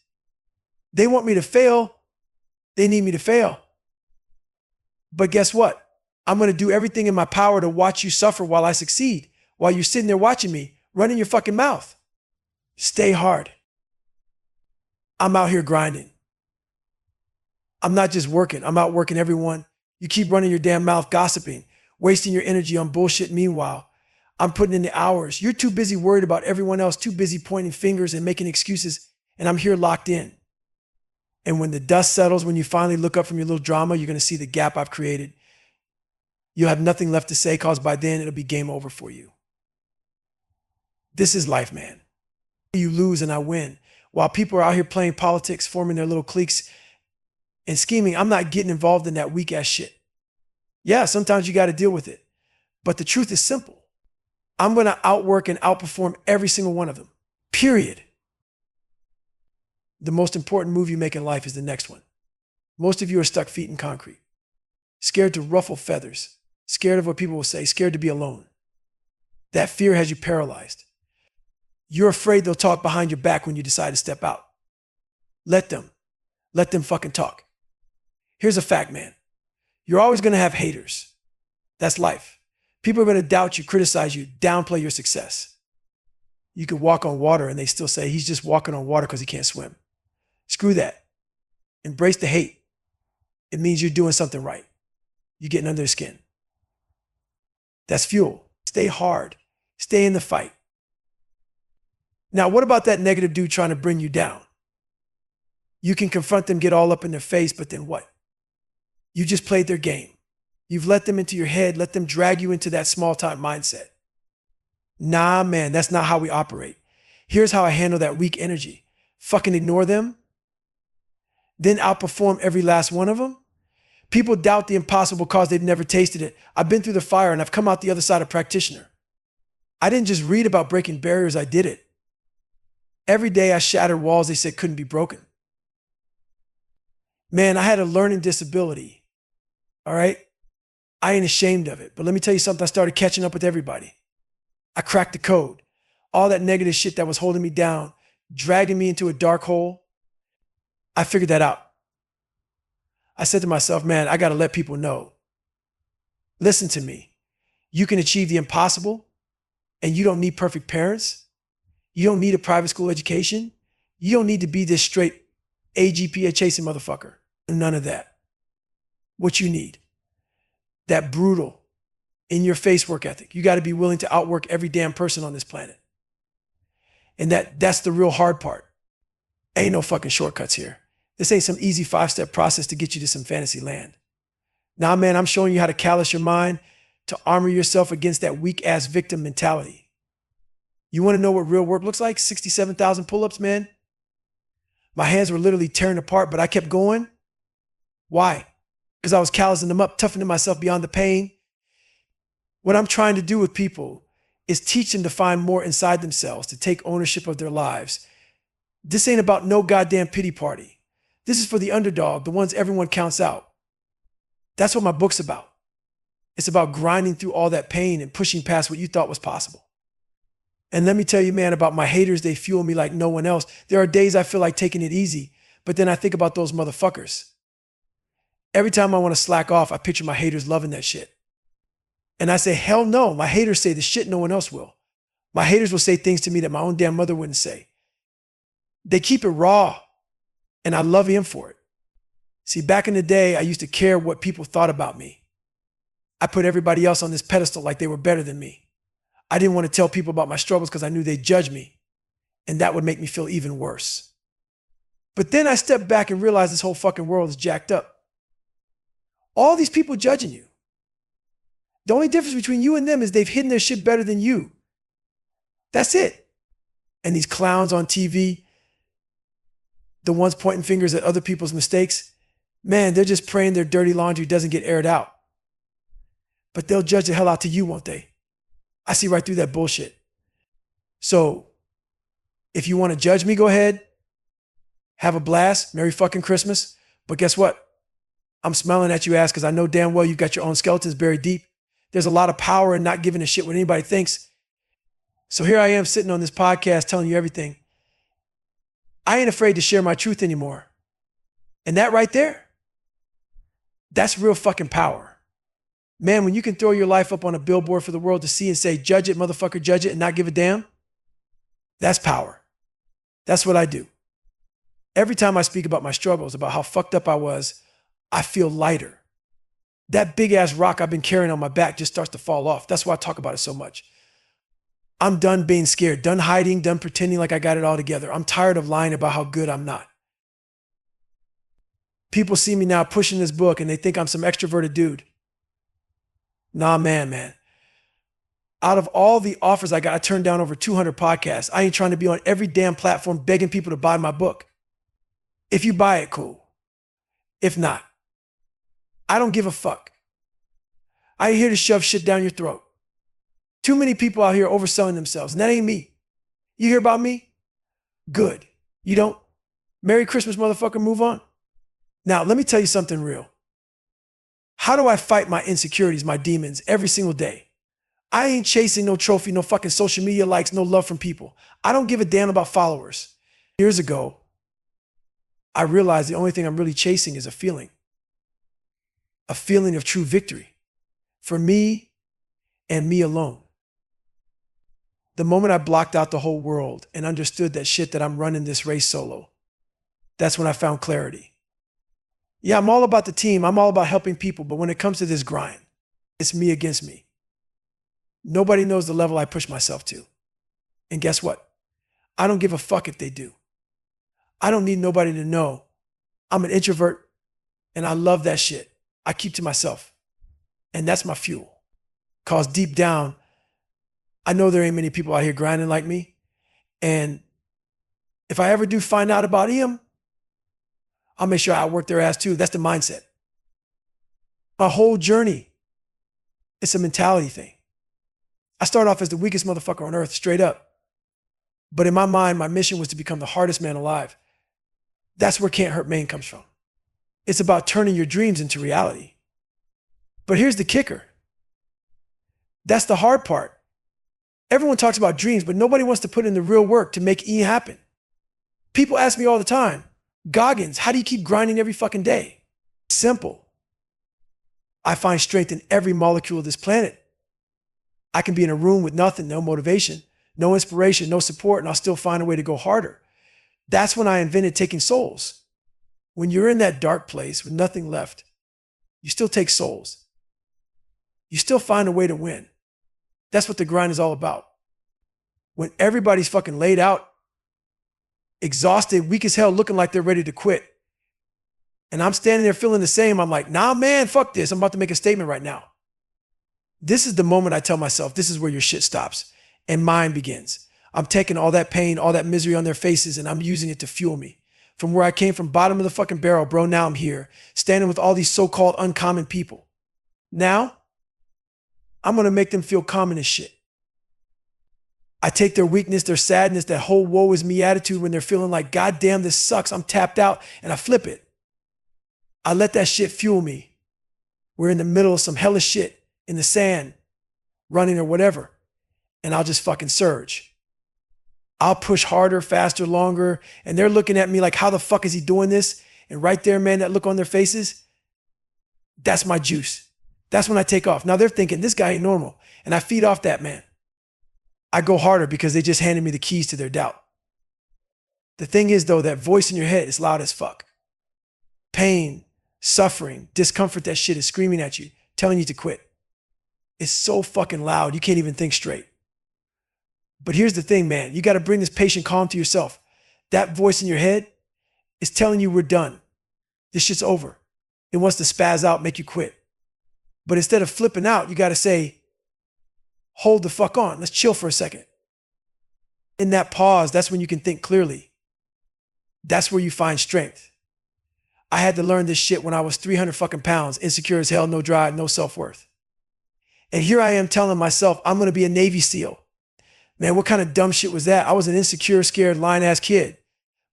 Speaker 1: They want me to fail. They need me to fail. But guess what? I'm going to do everything in my power to watch you suffer while I succeed, while you're sitting there watching me, running your fucking mouth. Stay hard. I'm out here grinding. I'm not just working. I'm out working everyone. You keep running your damn mouth gossiping, wasting your energy on bullshit. Meanwhile, I'm putting in the hours. You're too busy worried about everyone else, too busy pointing fingers and making excuses. And I'm here locked in. And when the dust settles, when you finally look up from your little drama, you're going to see the gap I've created. You'll have nothing left to say because by then it'll be game over for you. This is life, man. You lose and I win. While people are out here playing politics, forming their little cliques and scheming, I'm not getting involved in that weak ass shit. Yeah, sometimes you got to deal with it. But the truth is simple. I'm going to outwork and outperform every single one of them. Period. The most important move you make in life is the next one. Most of you are stuck feet in concrete, scared to ruffle feathers, scared of what people will say, scared to be alone. That fear has you paralyzed. You're afraid they'll talk behind your back when you decide to step out. Let them fucking talk. Here's a fact, man. You're always going to have haters. That's life. People are going to doubt you, criticize you, downplay your success. You could walk on water and they still say he's just walking on water because he can't swim. Screw that. Embrace the hate. It means you're doing something right. You're getting under their skin. That's fuel. Stay hard. Stay in the fight. Now, what about that negative dude trying to bring you down? You can confront them, get all up in their face, but then what? You just played their game. You've let them into your head, let them drag you into that small-time mindset. Nah, man, that's not how we operate. Here's how I handle that weak energy. Fucking ignore them, then outperform every last one of them. People doubt the impossible because they've never tasted it. I've been through the fire and I've come out the other side a practitioner. I didn't just read about breaking barriers, I did it. Every day I shattered walls they said couldn't be broken. Man, I had a learning disability, all right? I ain't ashamed of it, but let me tell you something, I started catching up with everybody. I cracked the code. All that negative shit that was holding me down, dragging me into a dark hole, I figured that out. I said to myself, man, I got to let people know. Listen to me. You can achieve the impossible and you don't need perfect parents. You don't need a private school education. You don't need to be this straight AGPA chasing motherfucker. None of that. What you need, that brutal, in your face work ethic. You got to be willing to outwork every damn person on this planet. And that's the real hard part. Ain't no fucking shortcuts here. This ain't some easy 5-step process to get you to some fantasy land. Nah, man, I'm showing you how to callous your mind, to armor yourself against that weak ass victim mentality. You want to know what real work looks like? 67,000 pull-ups, man. My hands were literally tearing apart, but I kept going. Why? Because I was callousing them up, toughening myself beyond the pain. What I'm trying to do with people is teach them to find more inside themselves, to take ownership of their lives. This ain't about no goddamn pity party. This is for the underdog, the ones everyone counts out. That's what my book's about. It's about grinding through all that pain and pushing past what you thought was possible. And let me tell you, man, about my haters, they fuel me like no one else. There are days I feel like taking it easy, but then I think about those motherfuckers. Every time I want to slack off, I picture my haters loving that shit. And I say, hell no, my haters say the shit no one else will. My haters will say things to me that my own damn mother wouldn't say. They keep it raw, and I love him for it. See, back in the day, I used to care what people thought about me. I put everybody else on this pedestal like they were better than me. I didn't want to tell people about my struggles because I knew they'd judge me, and that would make me feel even worse. But then I stepped back and realized this whole fucking world is jacked up. All these people judging you. The only difference between you and them is they've hidden their shit better than you. That's it. And these clowns on TV, the ones pointing fingers at other people's mistakes, man, they're just praying their dirty laundry doesn't get aired out. But they'll judge the hell out to you, won't they? I see right through that bullshit. So if you want to judge me, go ahead. Have a blast. Merry fucking Christmas. But guess what? I'm smiling at you ass because I know damn well you've got your own skeletons buried deep. There's a lot of power in not giving a shit what anybody thinks. So here I am sitting on this podcast telling you everything. I ain't afraid to share my truth anymore. And that right there, that's real fucking power. Man, when you can throw your life up on a billboard for the world to see and say, judge it, motherfucker, judge it, and not give a damn, that's power. That's what I do. Every time I speak about my struggles, about how fucked up I was, I feel lighter. That big ass rock I've been carrying on my back just starts to fall off. That's why I talk about it so much. I'm done being scared, done hiding, done pretending like I got it all together. I'm tired of lying about how good I'm not. People see me now pushing this book and they think I'm some extroverted dude. Nah, man. Out of all the offers I got, I turned down over 200 podcasts. I ain't trying to be on every damn platform begging people to buy my book. If you buy it, cool. If not, I don't give a fuck. I ain't here to shove shit down your throat. Too many people out here overselling themselves, and that ain't me. You hear about me? Good. You don't? Merry Christmas, motherfucker, move on. Now, let me tell you something real. How do I fight my insecurities, my demons, every single day? I ain't chasing no trophy, no fucking social media likes, no love from people. I don't give a damn about followers. Years ago, I realized the only thing I'm really chasing is a feeling of true victory for me and me alone. The moment I blocked out the whole world and understood that shit that I'm running this race solo, that's when I found clarity. Yeah, I'm all about the team. I'm all about helping people. But when it comes to this grind, it's me against me. Nobody knows the level I push myself to. And guess what? I don't give a fuck if they do. I don't need nobody to know. I'm an introvert and I love that shit. I keep to myself. And that's my fuel. Cause deep down, I know there ain't many people out here grinding like me. And if I ever do find out about him, I'll make sure I work their ass too. That's the mindset. My whole journey, it's a mentality thing. I started off as the weakest motherfucker on earth, straight up. But in my mind, my mission was to become the hardest man alive. That's where Can't Hurt Maine comes from. It's about turning your dreams into reality. But here's the kicker. That's the hard part. Everyone talks about dreams, but nobody wants to put in the real work to make E happen. People ask me all the time, Goggins, how do you keep grinding every fucking day? Simple. I find strength in every molecule of this planet. I can be in a room with nothing, no motivation, no inspiration, no support, and I'll still find a way to go harder. That's when I invented taking souls. When you're in that dark place with nothing left, you still take souls. You still find a way to win. That's what the grind is all about. When everybody's fucking laid out, exhausted, weak as hell, looking like they're ready to quit. And I'm standing there feeling the same. I'm like, nah, man, fuck this. I'm about to make a statement right now. This is the moment I tell myself, this is where your shit stops and mine begins. I'm taking all that pain, all that misery on their faces, and I'm using it to fuel me. From where I came from, bottom of the fucking barrel, bro, now I'm here, standing with all these so-called uncommon people. Now, I'm going to make them feel common as shit. I take their weakness, their sadness, that whole woe is me attitude when they're feeling like, God damn, this sucks, I'm tapped out, and I flip it. I let that shit fuel me. We're in the middle of some hellish shit in the sand, running or whatever, and I'll just fucking surge. I'll push harder, faster, longer, and they're looking at me like, how the fuck is he doing this? And right there, man, that look on their faces, that's my juice. That's when I take off. Now they're thinking, this guy ain't normal, and I feed off that, man. I go harder because they just handed me the keys to their doubt. The thing is, though, that voice in your head is loud as fuck. Pain, suffering, discomfort, that shit is screaming at you, telling you to quit. It's so fucking loud, you can't even think straight. But here's the thing, man. You got to bring this patient calm to yourself. That voice in your head is telling you we're done. This shit's over. It wants to spaz out, make you quit. But instead of flipping out, you got to say, hold the fuck on. Let's chill for a second. In that pause, that's when you can think clearly. That's where you find strength. I had to learn this shit when I was 300 fucking pounds, insecure as hell, no drive, no self-worth. And here I am telling myself, I'm going to be a Navy SEAL. Man, what kind of dumb shit was that? I was an insecure, scared, lying-ass kid.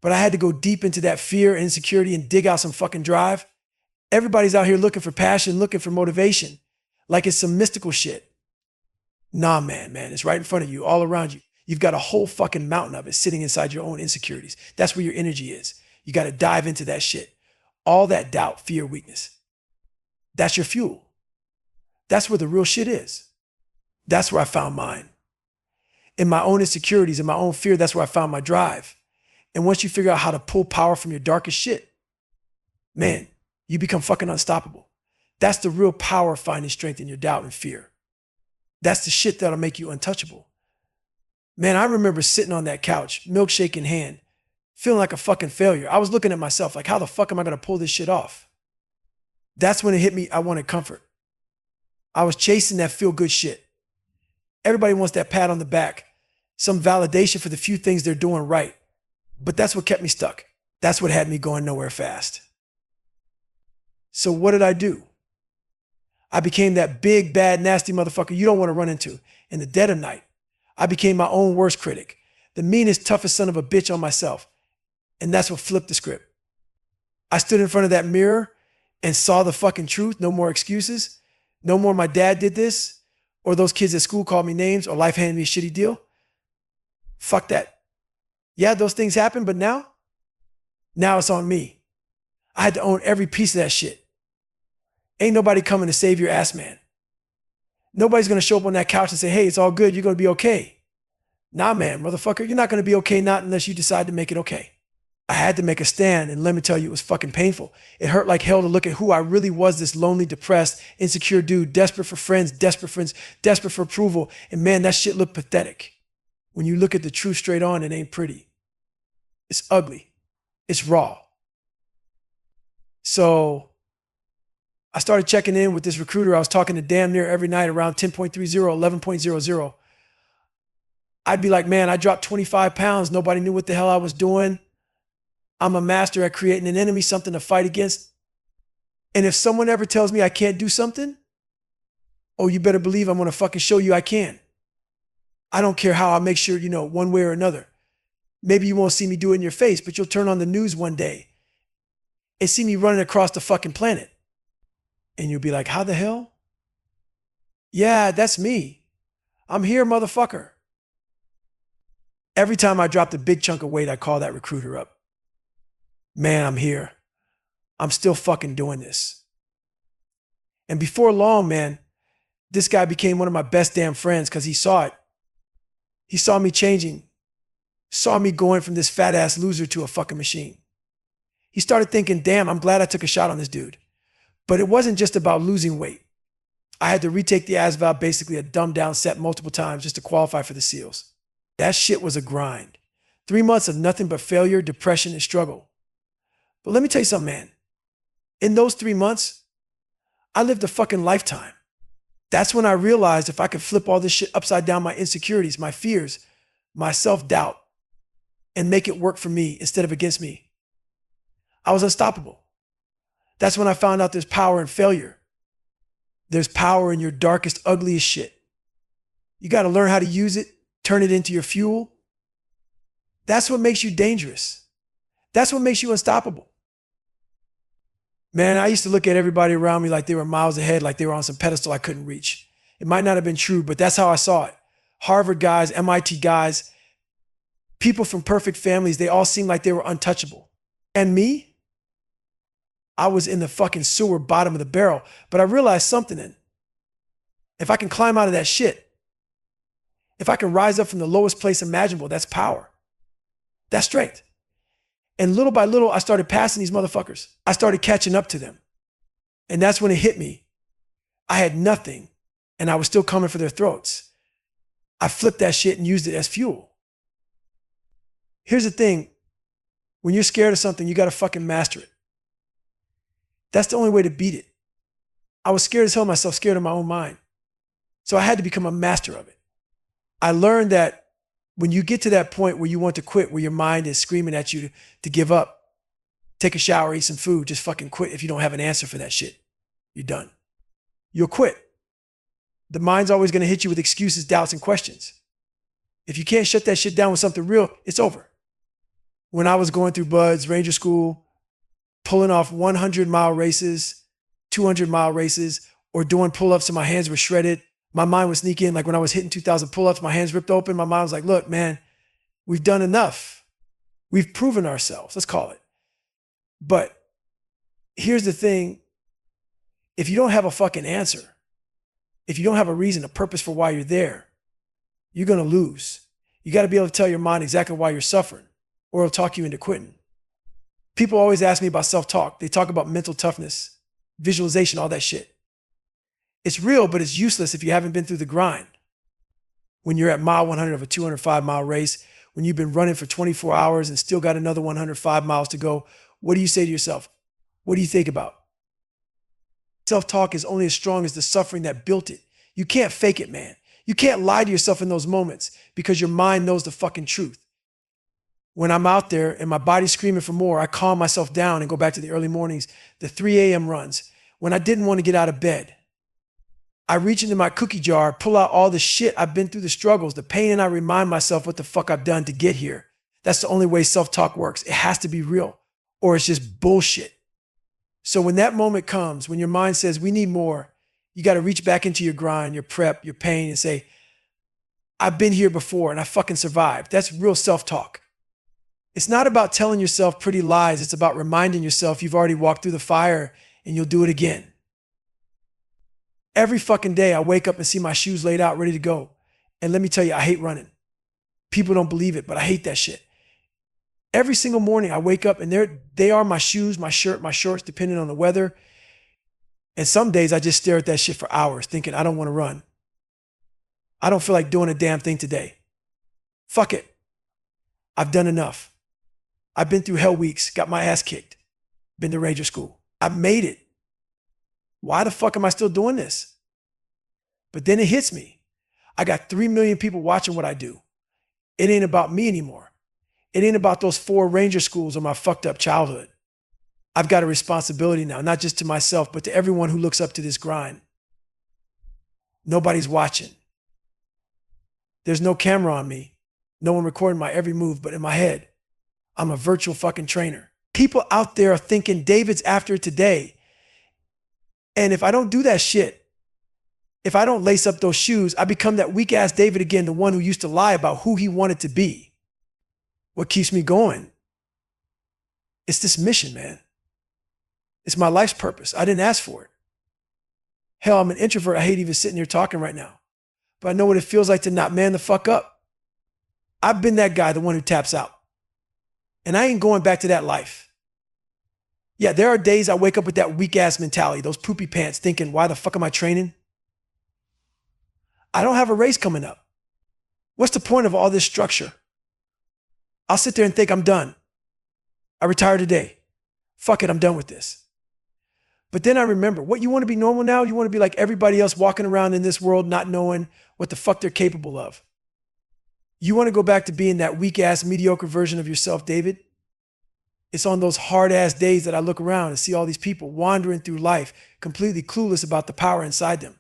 Speaker 1: But I had to go deep into that fear and insecurity and dig out some fucking drive. Everybody's out here looking for passion, looking for motivation, like it's some mystical shit. Nah, man, it's right in front of you, all around you. You've got a whole fucking mountain of it sitting inside your own insecurities. That's where your energy is. You got to dive into that shit. All that doubt, fear, weakness. That's your fuel. That's where the real shit is. That's where I found mine. In my own insecurities, in my own fear, that's where I found my drive. And once you figure out how to pull power from your darkest shit, man, you become fucking unstoppable. That's the real power of finding strength in your doubt and fear. That's the shit that'll make you untouchable. Man, I remember sitting on that couch, milkshake in hand, feeling like a fucking failure. I was looking at myself like, how the fuck am I going to pull this shit off? That's when it hit me. I wanted comfort. I was chasing that feel good shit. Everybody wants that pat on the back, some validation for the few things they're doing right. But that's what kept me stuck. That's what had me going nowhere fast. So what did I do? I became that big, bad, nasty motherfucker you don't want to run into in the dead of night. I became my own worst critic, the meanest, toughest son of a bitch on myself. And that's what flipped the script. I stood in front of that mirror and saw the fucking truth. No more excuses. No more my dad did this, or those kids at school called me names, or life handed me a shitty deal. Fuck that. Yeah, those things happen, but now it's on me. I had to own every piece of that shit. Ain't nobody coming to save your ass, man. Nobody's going to show up on that couch and say, hey, it's all good. You're going to be okay. Nah, man, motherfucker, you're not going to be okay, not unless you decide to make it okay. I had to make a stand, and let me tell you, it was fucking painful. It hurt like hell to look at who I really was, this lonely, depressed, insecure dude, desperate for friends, desperate for approval. And man, that shit looked pathetic. When you look at the truth straight on, it ain't pretty. It's ugly. It's raw. So I started checking in with this recruiter I was talking to damn near every night around 10.30, 11.00. I'd be like, man, I dropped 25 pounds. Nobody knew what the hell I was doing. I'm a master at creating an enemy, something to fight against. And if someone ever tells me I can't do something, oh, you better believe I'm going to fucking show you I can. I don't care how. I'll make sure, one way or another. Maybe you won't see me do it in your face, but you'll turn on the news one day and see me running across the fucking planet. And you'll be like, how the hell? Yeah, that's me. I'm here, motherfucker. Every time I dropped a big chunk of weight, I call that recruiter up. Man, I'm here. I'm still fucking doing this. And before long, man, this guy became one of my best damn friends because he saw it. He saw me changing, saw me going from this fat ass loser to a fucking machine. He started thinking, damn, I'm glad I took a shot on this dude. But it wasn't just about losing weight. I had to retake the ASVAB, basically a dumbed down set multiple times just to qualify for the SEALs. That shit was a grind. 3 months of nothing but failure, depression, and struggle. But let me tell you something, man. In those 3 months, I lived a fucking lifetime. That's when I realized if I could flip all this shit upside down, my insecurities, my fears, my self-doubt, and make it work for me instead of against me, I was unstoppable. That's when I found out there's power in failure. There's power in your darkest, ugliest shit. You got to learn how to use it, turn it into your fuel. That's what makes you dangerous. That's what makes you unstoppable. Man, I used to look at everybody around me like they were miles ahead, like they were on some pedestal I couldn't reach. It might not have been true, but that's how I saw it. Harvard guys, MIT guys, people from perfect families, they all seemed like they were untouchable. And me? I was in the fucking sewer bottom of the barrel, but I realized something then. If I can climb out of that shit, if I can rise up from the lowest place imaginable, that's power. That's strength. And little by little, I started passing these motherfuckers. I started catching up to them. And that's when it hit me. I had nothing, and I was still coming for their throats. I flipped that shit and used it as fuel. Here's the thing. When you're scared of something, you got to fucking master it. That's the only way to beat it. I was scared as hell of myself, scared of my own mind. So I had to become a master of it. I learned that when you get to that point where you want to quit, where your mind is screaming at you to give up, take a shower, eat some food, just fucking quit if you don't have an answer for that shit. You're done. You'll quit. The mind's always going to hit you with excuses, doubts, and questions. If you can't shut that shit down with something real, it's over. When I was going through Buds, Ranger School, pulling off 100-mile races, 200-mile races, or doing pull-ups and my hands were shredded, my mind would sneak in. Like when I was hitting 2,000 pull-ups, my hands ripped open. My mind was like, look, man, we've done enough. We've proven ourselves, let's call it. But here's the thing. If you don't have a fucking answer, if you don't have a reason, a purpose for why you're there, you're going to lose. You got to be able to tell your mind exactly why you're suffering. or it'll talk you into quitting. People always ask me about self-talk. They talk about mental toughness, visualization, all that shit. It's real, but it's useless if you haven't been through the grind. When you're at mile 100 of a 205-mile race, when you've been running for 24 hours and still got another 105 miles to go, what do you say to yourself? What do you think about? Self-talk is only as strong as the suffering that built it. You can't fake it, man. You can't lie to yourself in those moments because your mind knows the fucking truth. When I'm out there and my body's screaming for more, I calm myself down and go back to the early mornings, the 3 a.m. runs. When I didn't want to get out of bed, I reach into my cookie jar, pull out all the shit I've been through, the struggles, the pain, and I remind myself what the fuck I've done to get here. That's the only way self-talk works. It has to be real, or it's just bullshit. So when that moment comes, when your mind says, we need more, you got to reach back into your grind, your prep, your pain, and say, I've been here before and I fucking survived. That's real self-talk. It's not about telling yourself pretty lies. It's about reminding yourself you've already walked through the fire and you'll do it again. Every fucking day I wake up and see my shoes laid out, ready to go. And let me tell you, I hate running. People don't believe it, but I hate that shit. Every single morning I wake up and they are my shoes, my shirt, my shorts, depending on the weather. And some days I just stare at that shit for hours thinking I don't want to run. I don't feel like doing a damn thing today. Fuck it. I've done enough. I've been through hell weeks, got my ass kicked, been to Ranger School. I've made it. Why the fuck am I still doing this? But then it hits me. I got 3 million people watching what I do. It ain't about me anymore. It ain't about those 4 Ranger schools or my fucked up childhood. I've got a responsibility now, not just to myself, but to everyone who looks up to this grind. Nobody's watching. There's no camera on me. No one recording my every move, but in my head, I'm a virtual fucking trainer. People out there are thinking David's after it today. And if I don't do that shit, if I don't lace up those shoes, I become that weak ass David again, the one who used to lie about who he wanted to be. What keeps me going? It's this mission, man. It's my life's purpose. I didn't ask for it. Hell, I'm an introvert. I hate even sitting here talking right now. But I know what it feels like to not man the fuck up. I've been that guy, the one who taps out. And I ain't going back to that life. Yeah, there are days I wake up with that weak ass mentality, those poopy pants, thinking, why the fuck am I training? I don't have a race coming up. What's the point of all this structure? I'll sit there and think I'm done. I retire today. Fuck it, I'm done with this. But then I remember, what, you want to be normal now? You want to be like everybody else walking around in this world not knowing what the fuck they're capable of? You want to go back to being that weak ass, mediocre version of yourself, David? It's on those hard ass days that I look around and see all these people wandering through life, completely clueless about the power inside them.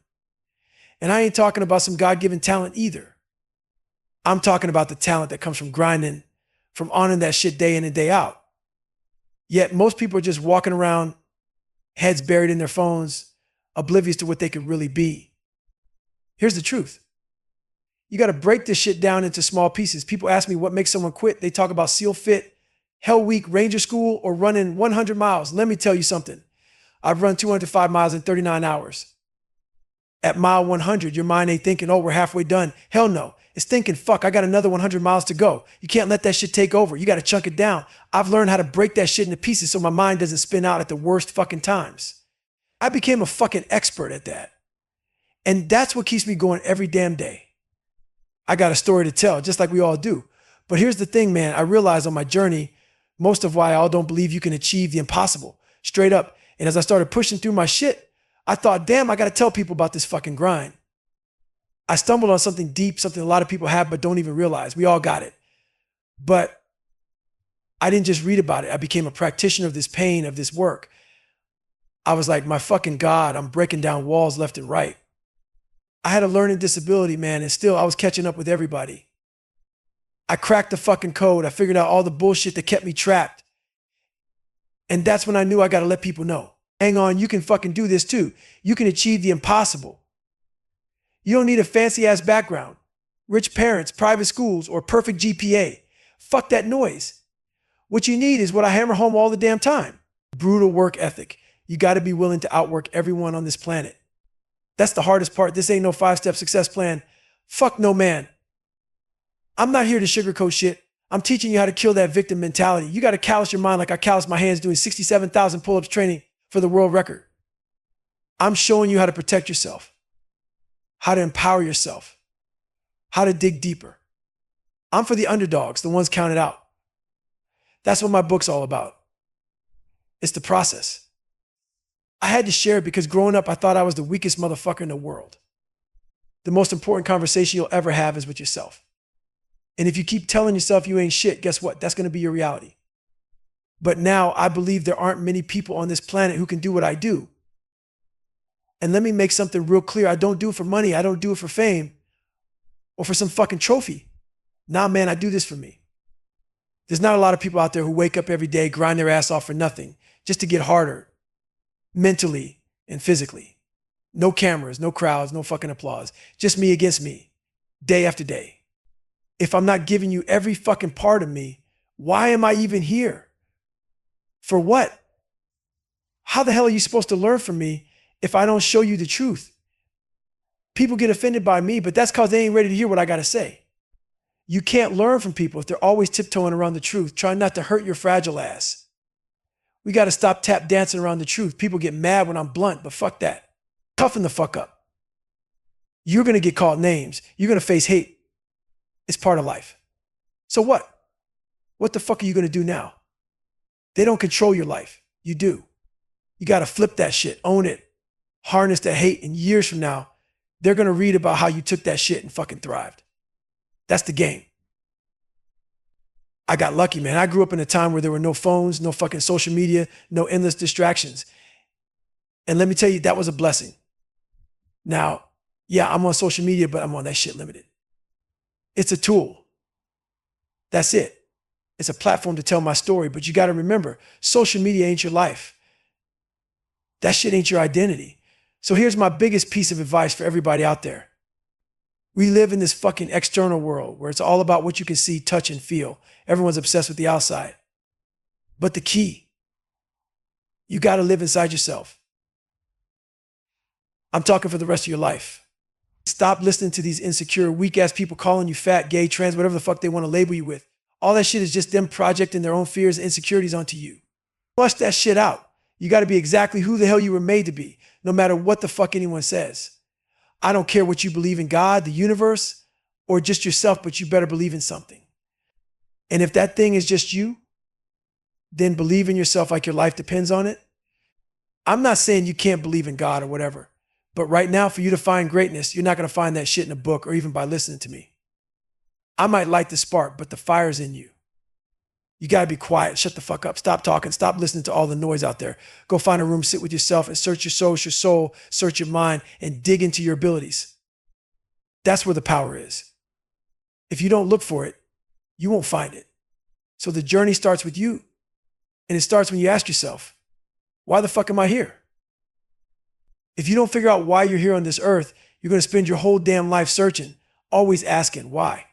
Speaker 1: And I ain't talking about some God-given talent either. I'm talking about the talent that comes from grinding, from honoring that shit day in and day out. Yet most people are just walking around, heads buried in their phones, oblivious to what they could really be. Here's the truth. You got to break this shit down into small pieces. People ask me what makes someone quit. They talk about SEAL Fit, Hell Week, Ranger School, or running 100 miles. Let me tell you something. I've run 205 miles in 39 hours. At mile 100, your mind ain't thinking, oh, we're halfway done. Hell no. It's thinking, fuck, I got another 100 miles to go. You can't let that shit take over. You got to chunk it down. I've learned how to break that shit into pieces so my mind doesn't spin out at the worst fucking times. I became a fucking expert at that. And that's what keeps me going every damn day. I got a story to tell, just like we all do. But here's the thing, man. I realized on my journey, most of why I all don't believe you can achieve the impossible. Straight up. And as I started pushing through my shit, I thought, damn, I got to tell people about this fucking grind. I stumbled on something deep, something a lot of people have but don't even realize. We all got it. But I didn't just read about it. I became a practitioner of this pain, of this work. I was like, my fucking God, I'm breaking down walls left and right. I had a learning disability, man, and still I was catching up with everybody. I cracked the fucking code. I figured out all the bullshit that kept me trapped. And that's when I knew I got to let people know. Hang on, you can fucking do this too. You can achieve the impossible. You don't need a fancy ass background, rich parents, private schools, or perfect GPA. Fuck that noise. What you need is what I hammer home all the damn time. Brutal work ethic. You got to be willing to outwork everyone on this planet. That's the hardest part. This ain't no 5-step success plan. Fuck no, man. I'm not here to sugarcoat shit. I'm teaching you how to kill that victim mentality. You got to callous your mind like I callous my hands doing 67,000 pull-ups training for the world record. I'm showing you how to protect yourself, how to empower yourself, how to dig deeper. I'm for the underdogs, the ones counted out. That's what my book's all about. It's the process. I had to share it because growing up, I thought I was the weakest motherfucker in the world. The most important conversation you'll ever have is with yourself. And if you keep telling yourself you ain't shit, guess what? That's going to be your reality. But now I believe there aren't many people on this planet who can do what I do. And let me make something real clear. I don't do it for money. I don't do it for fame or for some fucking trophy. Nah, man, I do this for me. There's not a lot of people out there who wake up every day, grind their ass off for nothing, just to get harder, mentally and physically. No cameras, no crowds, no fucking applause. Just me against me, day after day. If I'm not giving you every fucking part of me, why am I even here? For what? How the hell are you supposed to learn from me if I don't show you the truth? People get offended by me, but that's because they ain't ready to hear what I got to say. You can't learn from people if they're always tiptoeing around the truth, trying not to hurt your fragile ass. We got to stop tap dancing around the truth. People get mad when I'm blunt, but fuck that. Toughen the fuck up. You're going to get called names. You're going to face hate. It's part of life. So what? What the fuck are you going to do now? They don't control your life. You do. You got to flip that shit, own it, harness that hate, and years from now, they're going to read about how you took that shit and fucking thrived. That's the game. I got lucky, man. I grew up in a time where there were no phones, no fucking social media, no endless distractions. And let me tell you, that was a blessing. Now, yeah, I'm on social media, but I'm on that shit limited. It's a tool. That's it. It's a platform to tell my story, but you got to remember, social media ain't your life. That shit ain't your identity. So here's my biggest piece of advice for everybody out there. We live in this fucking external world where it's all about what you can see, touch, and feel. Everyone's obsessed with the outside. But the key, you got to live inside yourself. I'm talking for the rest of your life. Stop listening to these insecure, weak-ass people calling you fat, gay, trans, whatever the fuck they want to label you with. All that shit is just them projecting their own fears and insecurities onto you. Flush that shit out. You got to be exactly who the hell you were made to be, no matter what the fuck anyone says. I don't care what you believe in, God, the universe, or just yourself, but you better believe in something. And if that thing is just you, then believe in yourself like your life depends on it. I'm not saying you can't believe in God or whatever, but right now for you to find greatness, you're not going to find that shit in a book or even by listening to me. I might light the spark, but the fire's in you. You got to be quiet. Shut the fuck up. Stop talking. Stop listening to all the noise out there. Go find a room, sit with yourself and search your soul, search your mind, and dig into your abilities. That's where the power is. If you don't look for it, you won't find it. So the journey starts with you. And it starts when you ask yourself, why the fuck am I here? If you don't figure out why you're here on this earth, you're going to spend your whole damn life searching, always asking why.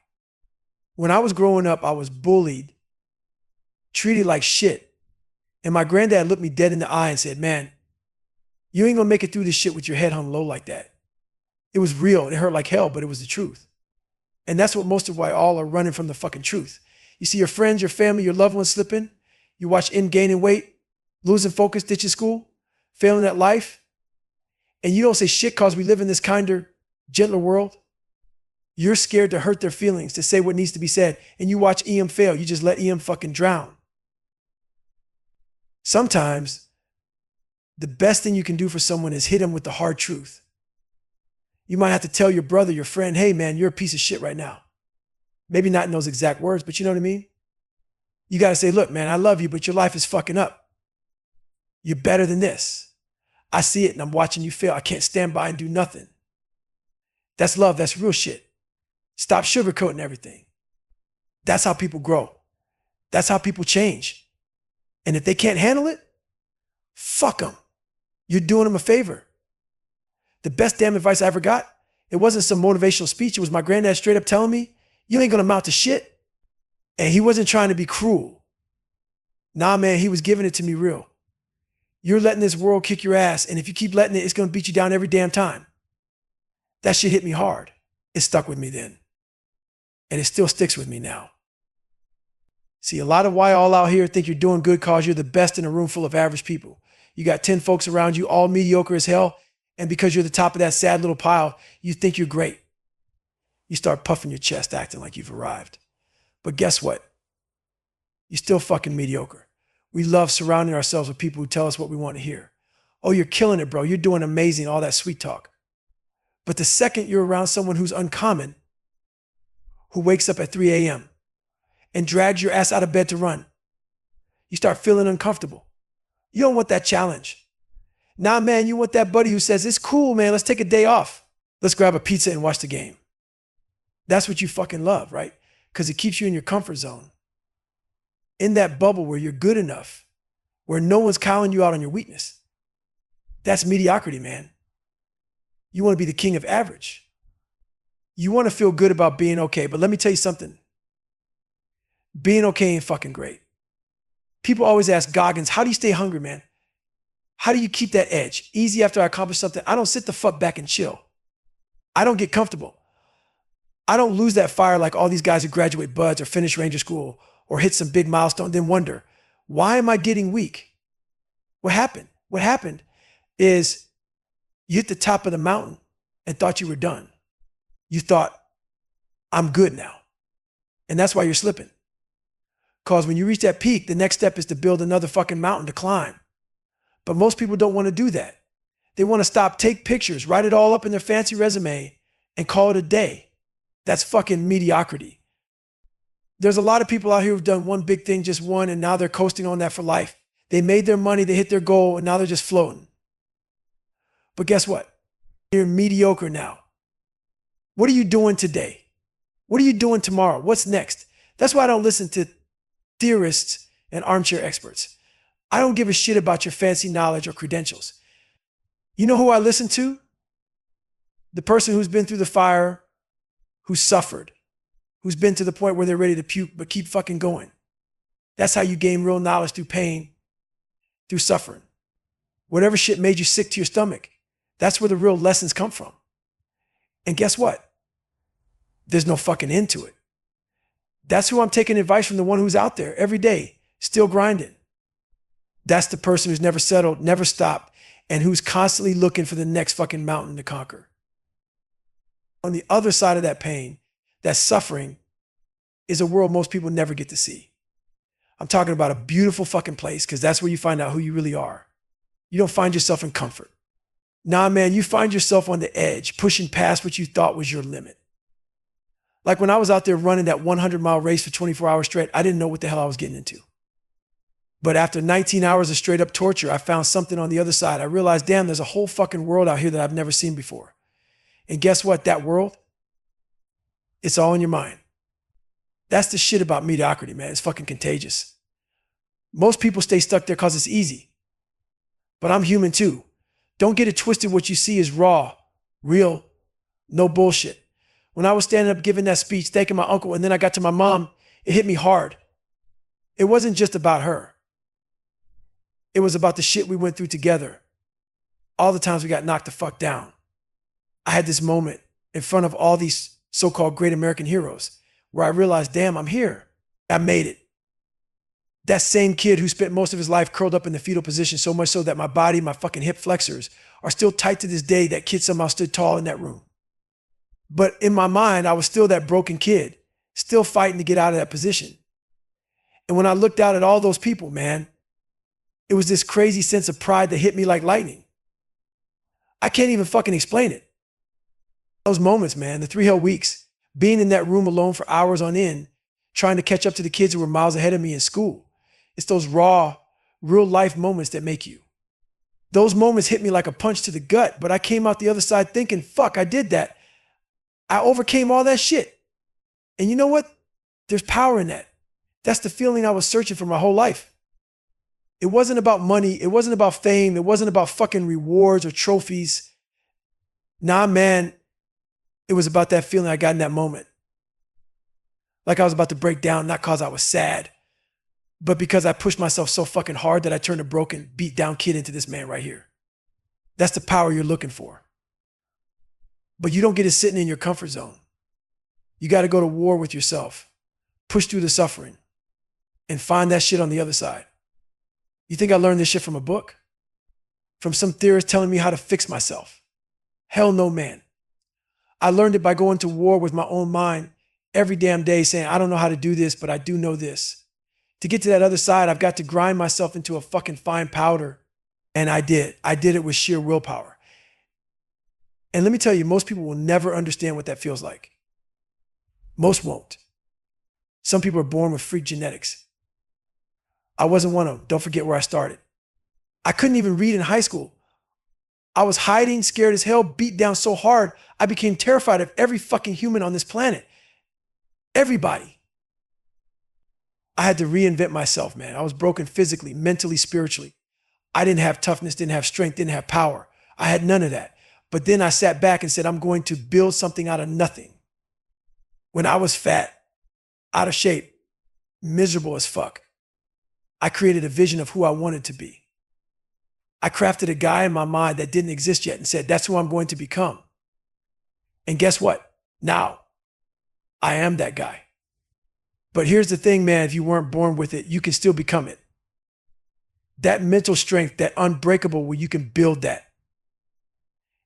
Speaker 1: When I was growing up, I was bullied, treated like shit. And my granddad looked me dead in the eye and said, man, you ain't gonna make it through this shit with your head hung low like that. It was real. It hurt like hell, but it was the truth. And that's what most of why all are running from the fucking truth. You see your friends, your family, your loved ones slipping. You watch them gaining weight, losing focus, ditching school, failing at life. And you don't say shit because we live in this kinder, gentler world. You're scared to hurt their feelings, to say what needs to be said. And you watch EM fail. You just let EM fucking drown. Sometimes the best thing you can do for someone is hit them with the hard truth. You might have to tell your brother, your friend, hey man, you're a piece of shit right now. Maybe not in those exact words, but you know what I mean? You got to say, look, man, I love you, but your life is fucking up. You're better than this. I see it and I'm watching you fail. I can't stand by and do nothing. That's love. That's real shit. Stop sugarcoating everything. That's how people grow. That's how people change. And if they can't handle it, fuck them. You're doing them a favor. The best damn advice I ever got, it wasn't some motivational speech. It was my granddad straight up telling me, you ain't going to amount to shit. And he wasn't trying to be cruel. Nah, man, he was giving it to me real. You're letting this world kick your ass. And if you keep letting it, it's going to beat you down every damn time. That shit hit me hard. It stuck with me then. And it still sticks with me now. See, a lot of why all out here think you're doing good cause you're the best in a room full of average people. You got 10 folks around you, all mediocre as hell, and because you're the top of that sad little pile, you think you're great. You start puffing your chest, acting like you've arrived. But guess what? You're still fucking mediocre. We love surrounding ourselves with people who tell us what we want to hear. Oh, you're killing it, bro. You're doing amazing, all that sweet talk. But the second you're around someone who's uncommon, who wakes up at 3 a.m. and drags your ass out of bed to run, you start feeling uncomfortable. You don't want that challenge. Nah, man, you want that buddy who says, it's cool, man. Let's take a day off. Let's grab a pizza and watch the game. That's what you fucking love, right? Because it keeps you in your comfort zone. In that bubble where you're good enough, where no one's calling you out on your weakness. That's mediocrity, man. You want to be the king of average. You want to feel good about being okay, but let me tell you something. Being okay ain't fucking great. People always ask Goggins, how do you stay hungry, man? How do you keep that edge? Easy after I accomplish something, I don't sit the fuck back and chill. I don't get comfortable. I don't lose that fire like all these guys who graduate buds or finish Ranger School or hit some big milestone, then wonder, why am I getting weak? What happened? What happened is you hit the top of the mountain and thought you were done. You thought, I'm good now. And that's why you're slipping. Because when you reach that peak, the next step is to build another fucking mountain to climb. But most people don't want to do that. They want to stop, take pictures, write it all up in their fancy resume, and call it a day. That's fucking mediocrity. There's a lot of people out here who've done one big thing, just one, and now they're coasting on that for life. They made their money, they hit their goal, and now they're just floating. But guess what? You're mediocre now. What are you doing today? What are you doing tomorrow? What's next? That's why I don't listen to theorists and armchair experts. I don't give a shit about your fancy knowledge or credentials. You know who I listen to? The person who's been through the fire, who's suffered, who's been to the point where they're ready to puke, but keep fucking going. That's how you gain real knowledge, through pain, through suffering. Whatever shit made you sick to your stomach, that's where the real lessons come from. And guess what? There's no fucking end to it. That's who I'm taking advice from, the one who's out there every day, still grinding. That's the person who's never settled, never stopped, and who's constantly looking for the next fucking mountain to conquer. On the other side of that pain, that suffering, is a world most people never get to see. I'm talking about a beautiful fucking place, because that's where you find out who you really are. You don't find yourself in comfort. Nah, man, you find yourself on the edge, pushing past what you thought was your limit. Like when I was out there running that 100-mile race for 24 hours straight, I didn't know what the hell I was getting into. But after 19 hours of straight up torture, I found something on the other side. I realized, damn, there's a whole fucking world out here that I've never seen before. And guess what? That world, it's all in your mind. That's the shit about mediocrity, man. It's fucking contagious. Most people stay stuck there because it's easy. But I'm human too. Don't get it twisted. What you see is raw, real, no bullshit. When I was standing up giving that speech, thanking my uncle, and then I got to my mom, it hit me hard. It wasn't just about her. It was about the shit we went through together. All the times we got knocked the fuck down. I had this moment in front of all these so-called great American heroes where I realized, damn, I'm here. I made it. That same kid who spent most of his life curled up in the fetal position, so much so that my body, my fucking hip flexors are still tight to this day, that kid somehow stood tall in that room. But in my mind, I was still that broken kid, still fighting to get out of that position. And when I looked out at all those people, man, it was this crazy sense of pride that hit me like lightning. I can't even fucking explain it. Those moments, man, the 3 hell weeks, being in that room alone for hours on end, trying to catch up to the kids who were miles ahead of me in school. It's those raw, real life moments that make you. Those moments hit me like a punch to the gut, but I came out the other side thinking, fuck, I did that. I overcame all that shit. And you know what? There's power in that. That's the feeling I was searching for my whole life. It wasn't about money. It wasn't about fame. It wasn't about fucking rewards or trophies. Nah, man, it was about that feeling I got in that moment. Like I was about to break down, not because I was sad, but because I pushed myself so fucking hard that I turned a broken, beat down kid into this man right here. That's the power you're looking for. But you don't get it sitting in your comfort zone. You got to go to war with yourself. Push through the suffering. and find that shit on the other side. You think I learned this shit from a book? From some theorist telling me how to fix myself? Hell no, man. I learned it by going to war with my own mind every damn day saying, I don't know how to do this, but I do know this. To get to that other side, I've got to grind myself into a fucking fine powder. And I did. I did it with sheer willpower. And let me tell you, most people will never understand what that feels like. Most won't. Some people are born with freak genetics. I wasn't one of them. Don't forget where I started. I couldn't even read in high school. I was hiding, scared as hell, beat down so hard, I became terrified of every fucking human on this planet. Everybody. I had to reinvent myself, man. I was broken physically, mentally, spiritually. I didn't have toughness, didn't have strength, didn't have power. I had none of that. But then I sat back and said, I'm going to build something out of nothing. When I was fat, out of shape, miserable as fuck, I created a vision of who I wanted to be. I crafted a guy in my mind that didn't exist yet and said, that's who I'm going to become. And guess what? Now, I am that guy. But here's the thing, man, if you weren't born with it, you can still become it. That mental strength, that unbreakable, where you can build that.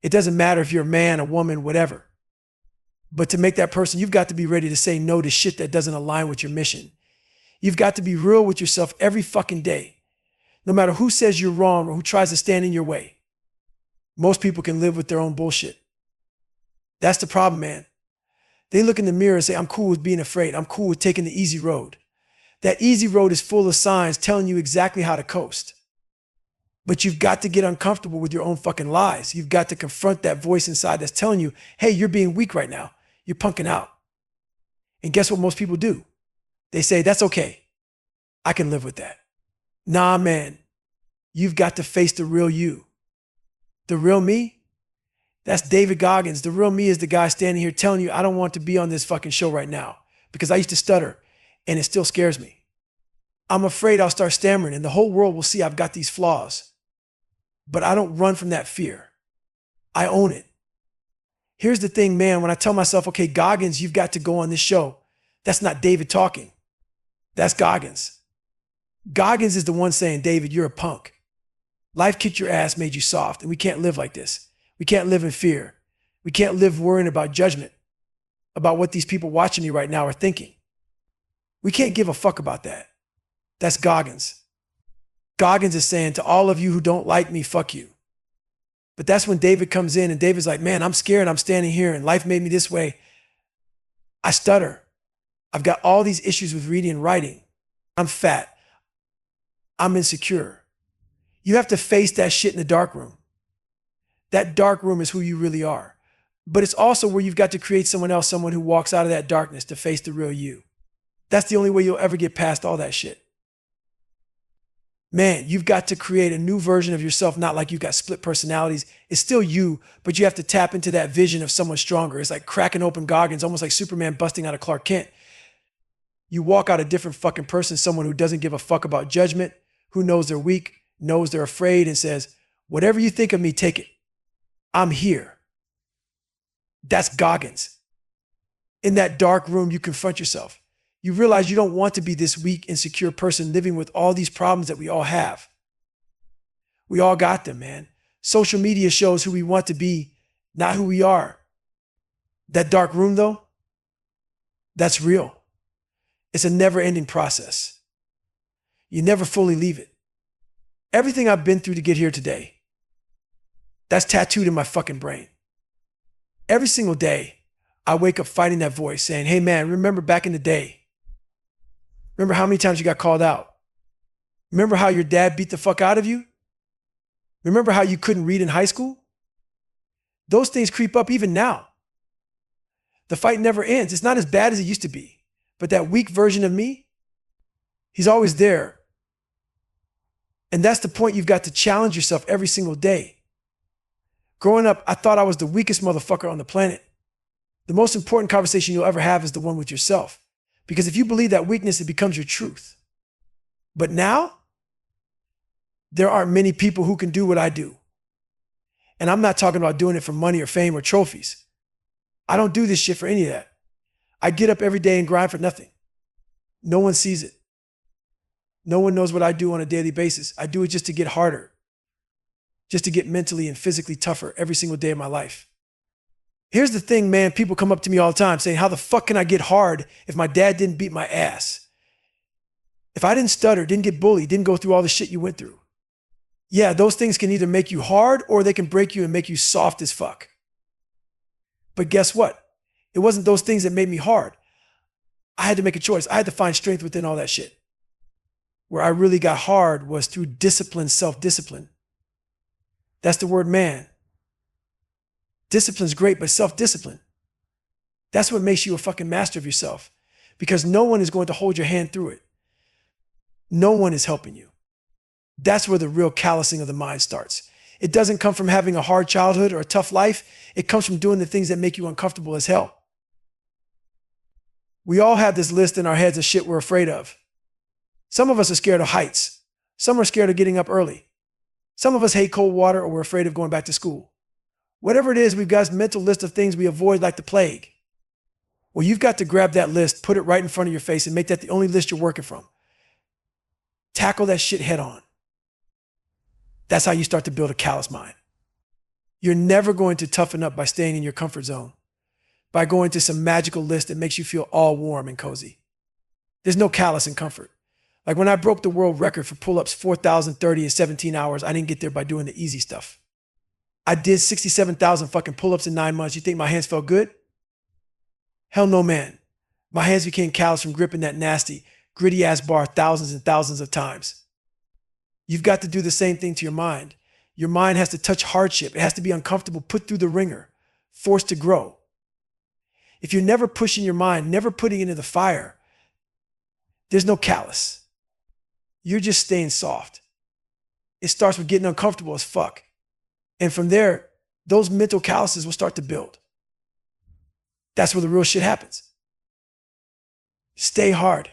Speaker 1: It doesn't matter if you're a man, a woman, whatever. But to make that person, you've got to be ready to say no to shit that doesn't align with your mission. You've got to be real with yourself every fucking day. No matter who says you're wrong or who tries to stand in your way. Most people can live with their own bullshit. That's the problem, man. They look in the mirror and say, I'm cool with being afraid. I'm cool with taking the easy road. That easy road is full of signs telling you exactly how to coast. But you've got to get uncomfortable with your own fucking lies. You've got to confront that voice inside that's telling you, hey, you're being weak right now. You're punking out. And guess what most people do? They say, that's okay. I can live with that. Nah, man, you've got to face the real you. The real me? That's David Goggins. The real me is the guy standing here telling you, I don't want to be on this fucking show right now because I used to stutter and it still scares me. I'm afraid I'll start stammering and the whole world will see I've got these flaws. But I don't run from that fear. I own it. Here's the thing, man, when I tell myself, okay, Goggins, you've got to go on this show. That's not David talking. That's Goggins. Goggins is the one saying, David, you're a punk. Life kicked your ass, made you soft, and we can't live like this. We can't live in fear. We can't live worrying about judgment, about what these people watching me right now are thinking. We can't give a fuck about that. That's Goggins. Goggins is saying to all of you who don't like me, fuck you. But that's when David comes in and David's like, man, I'm scared. I'm standing here and life made me this way. I stutter. I've got all these issues with reading and writing. I'm fat. I'm insecure. You have to face that shit in the dark room. That dark room is who you really are. But it's also where you've got to create someone else, someone who walks out of that darkness to face the real you. That's the only way you'll ever get past all that shit. Man, you've got to create a new version of yourself, not like you've got split personalities. It's still you, but you have to tap into that vision of someone stronger. It's like cracking open Goggins, almost like Superman busting out of Clark Kent. You walk out a different fucking person, someone who doesn't give a fuck about judgment, who knows they're weak, knows they're afraid, and says, whatever you think of me, take it. I'm here. That's Goggins. In that dark room, you confront yourself. You realize you don't want to be this weak, insecure person living with all these problems that we all have. We all got them, man. Social media shows who we want to be, not who we are. That dark room, though, that's real. It's a never-ending process. You never fully leave it. Everything I've been through to get here today, that's tattooed in my fucking brain. Every single day, I wake up fighting that voice saying, hey man, remember back in the day? Remember how many times you got called out? Remember how your dad beat the fuck out of you? Remember how you couldn't read in high school? Those things creep up even now. The fight never ends. It's not as bad as it used to be. But that weak version of me, he's always there. And that's the point. You've got to challenge yourself every single day. Growing up, I thought I was the weakest motherfucker on the planet. The most important conversation you'll ever have is the one with yourself. Because if you believe that weakness, it becomes your truth. But now, there aren't many people who can do what I do. And I'm not talking about doing it for money or fame or trophies. I don't do this shit for any of that. I get up every day and grind for nothing. No one sees it. No one knows what I do on a daily basis. I do it just to get harder, just to get mentally and physically tougher every single day of my life. Here's the thing, man. People come up to me all the time saying, how the fuck can I get hard if my dad didn't beat my ass? If I didn't stutter, didn't get bullied, didn't go through all the shit you went through. Yeah, those things can either make you hard or they can break you and make you soft as fuck. But guess what? It wasn't those things that made me hard. I had to make a choice. I had to find strength within all that shit. Where I really got hard was through discipline, self-discipline. That's the word, man. Discipline's great, but self-discipline, that's what makes you a fucking master of yourself, because no one is going to hold your hand through it. No one is helping you. That's where the real callousing of the mind starts. It doesn't come from having a hard childhood or a tough life. It comes from doing the things that make you uncomfortable as hell. We all have this list in our heads of shit we're afraid of. Some of us are scared of heights. Some are scared of getting up early. Some of us hate cold water or we're afraid of going back to school. Whatever it is, we've got a mental list of things we avoid like the plague. Well, you've got to grab that list, put it right in front of your face, and make that the only list you're working from. Tackle that shit head on. That's how you start to build a callous mind. You're never going to toughen up by staying in your comfort zone, by going to some magical list that makes you feel all warm and cozy. There's no callous in comfort. Like when I broke the world record for pull-ups 4,030 in 17 hours, I didn't get there by doing the easy stuff. I did 67,000 fucking pull-ups in 9 months. You think my hands felt good? Hell no, man. My hands became callous from gripping that nasty, gritty ass bar thousands and thousands of times. You've got to do the same thing to your mind. Your mind has to touch hardship. It has to be uncomfortable, put through the ringer, forced to grow. If you're never pushing your mind, never putting it into the fire, there's no callous. You're just staying soft. It starts with getting uncomfortable as fuck. And from there, those mental calluses will start to build. That's where the real shit happens. Stay hard.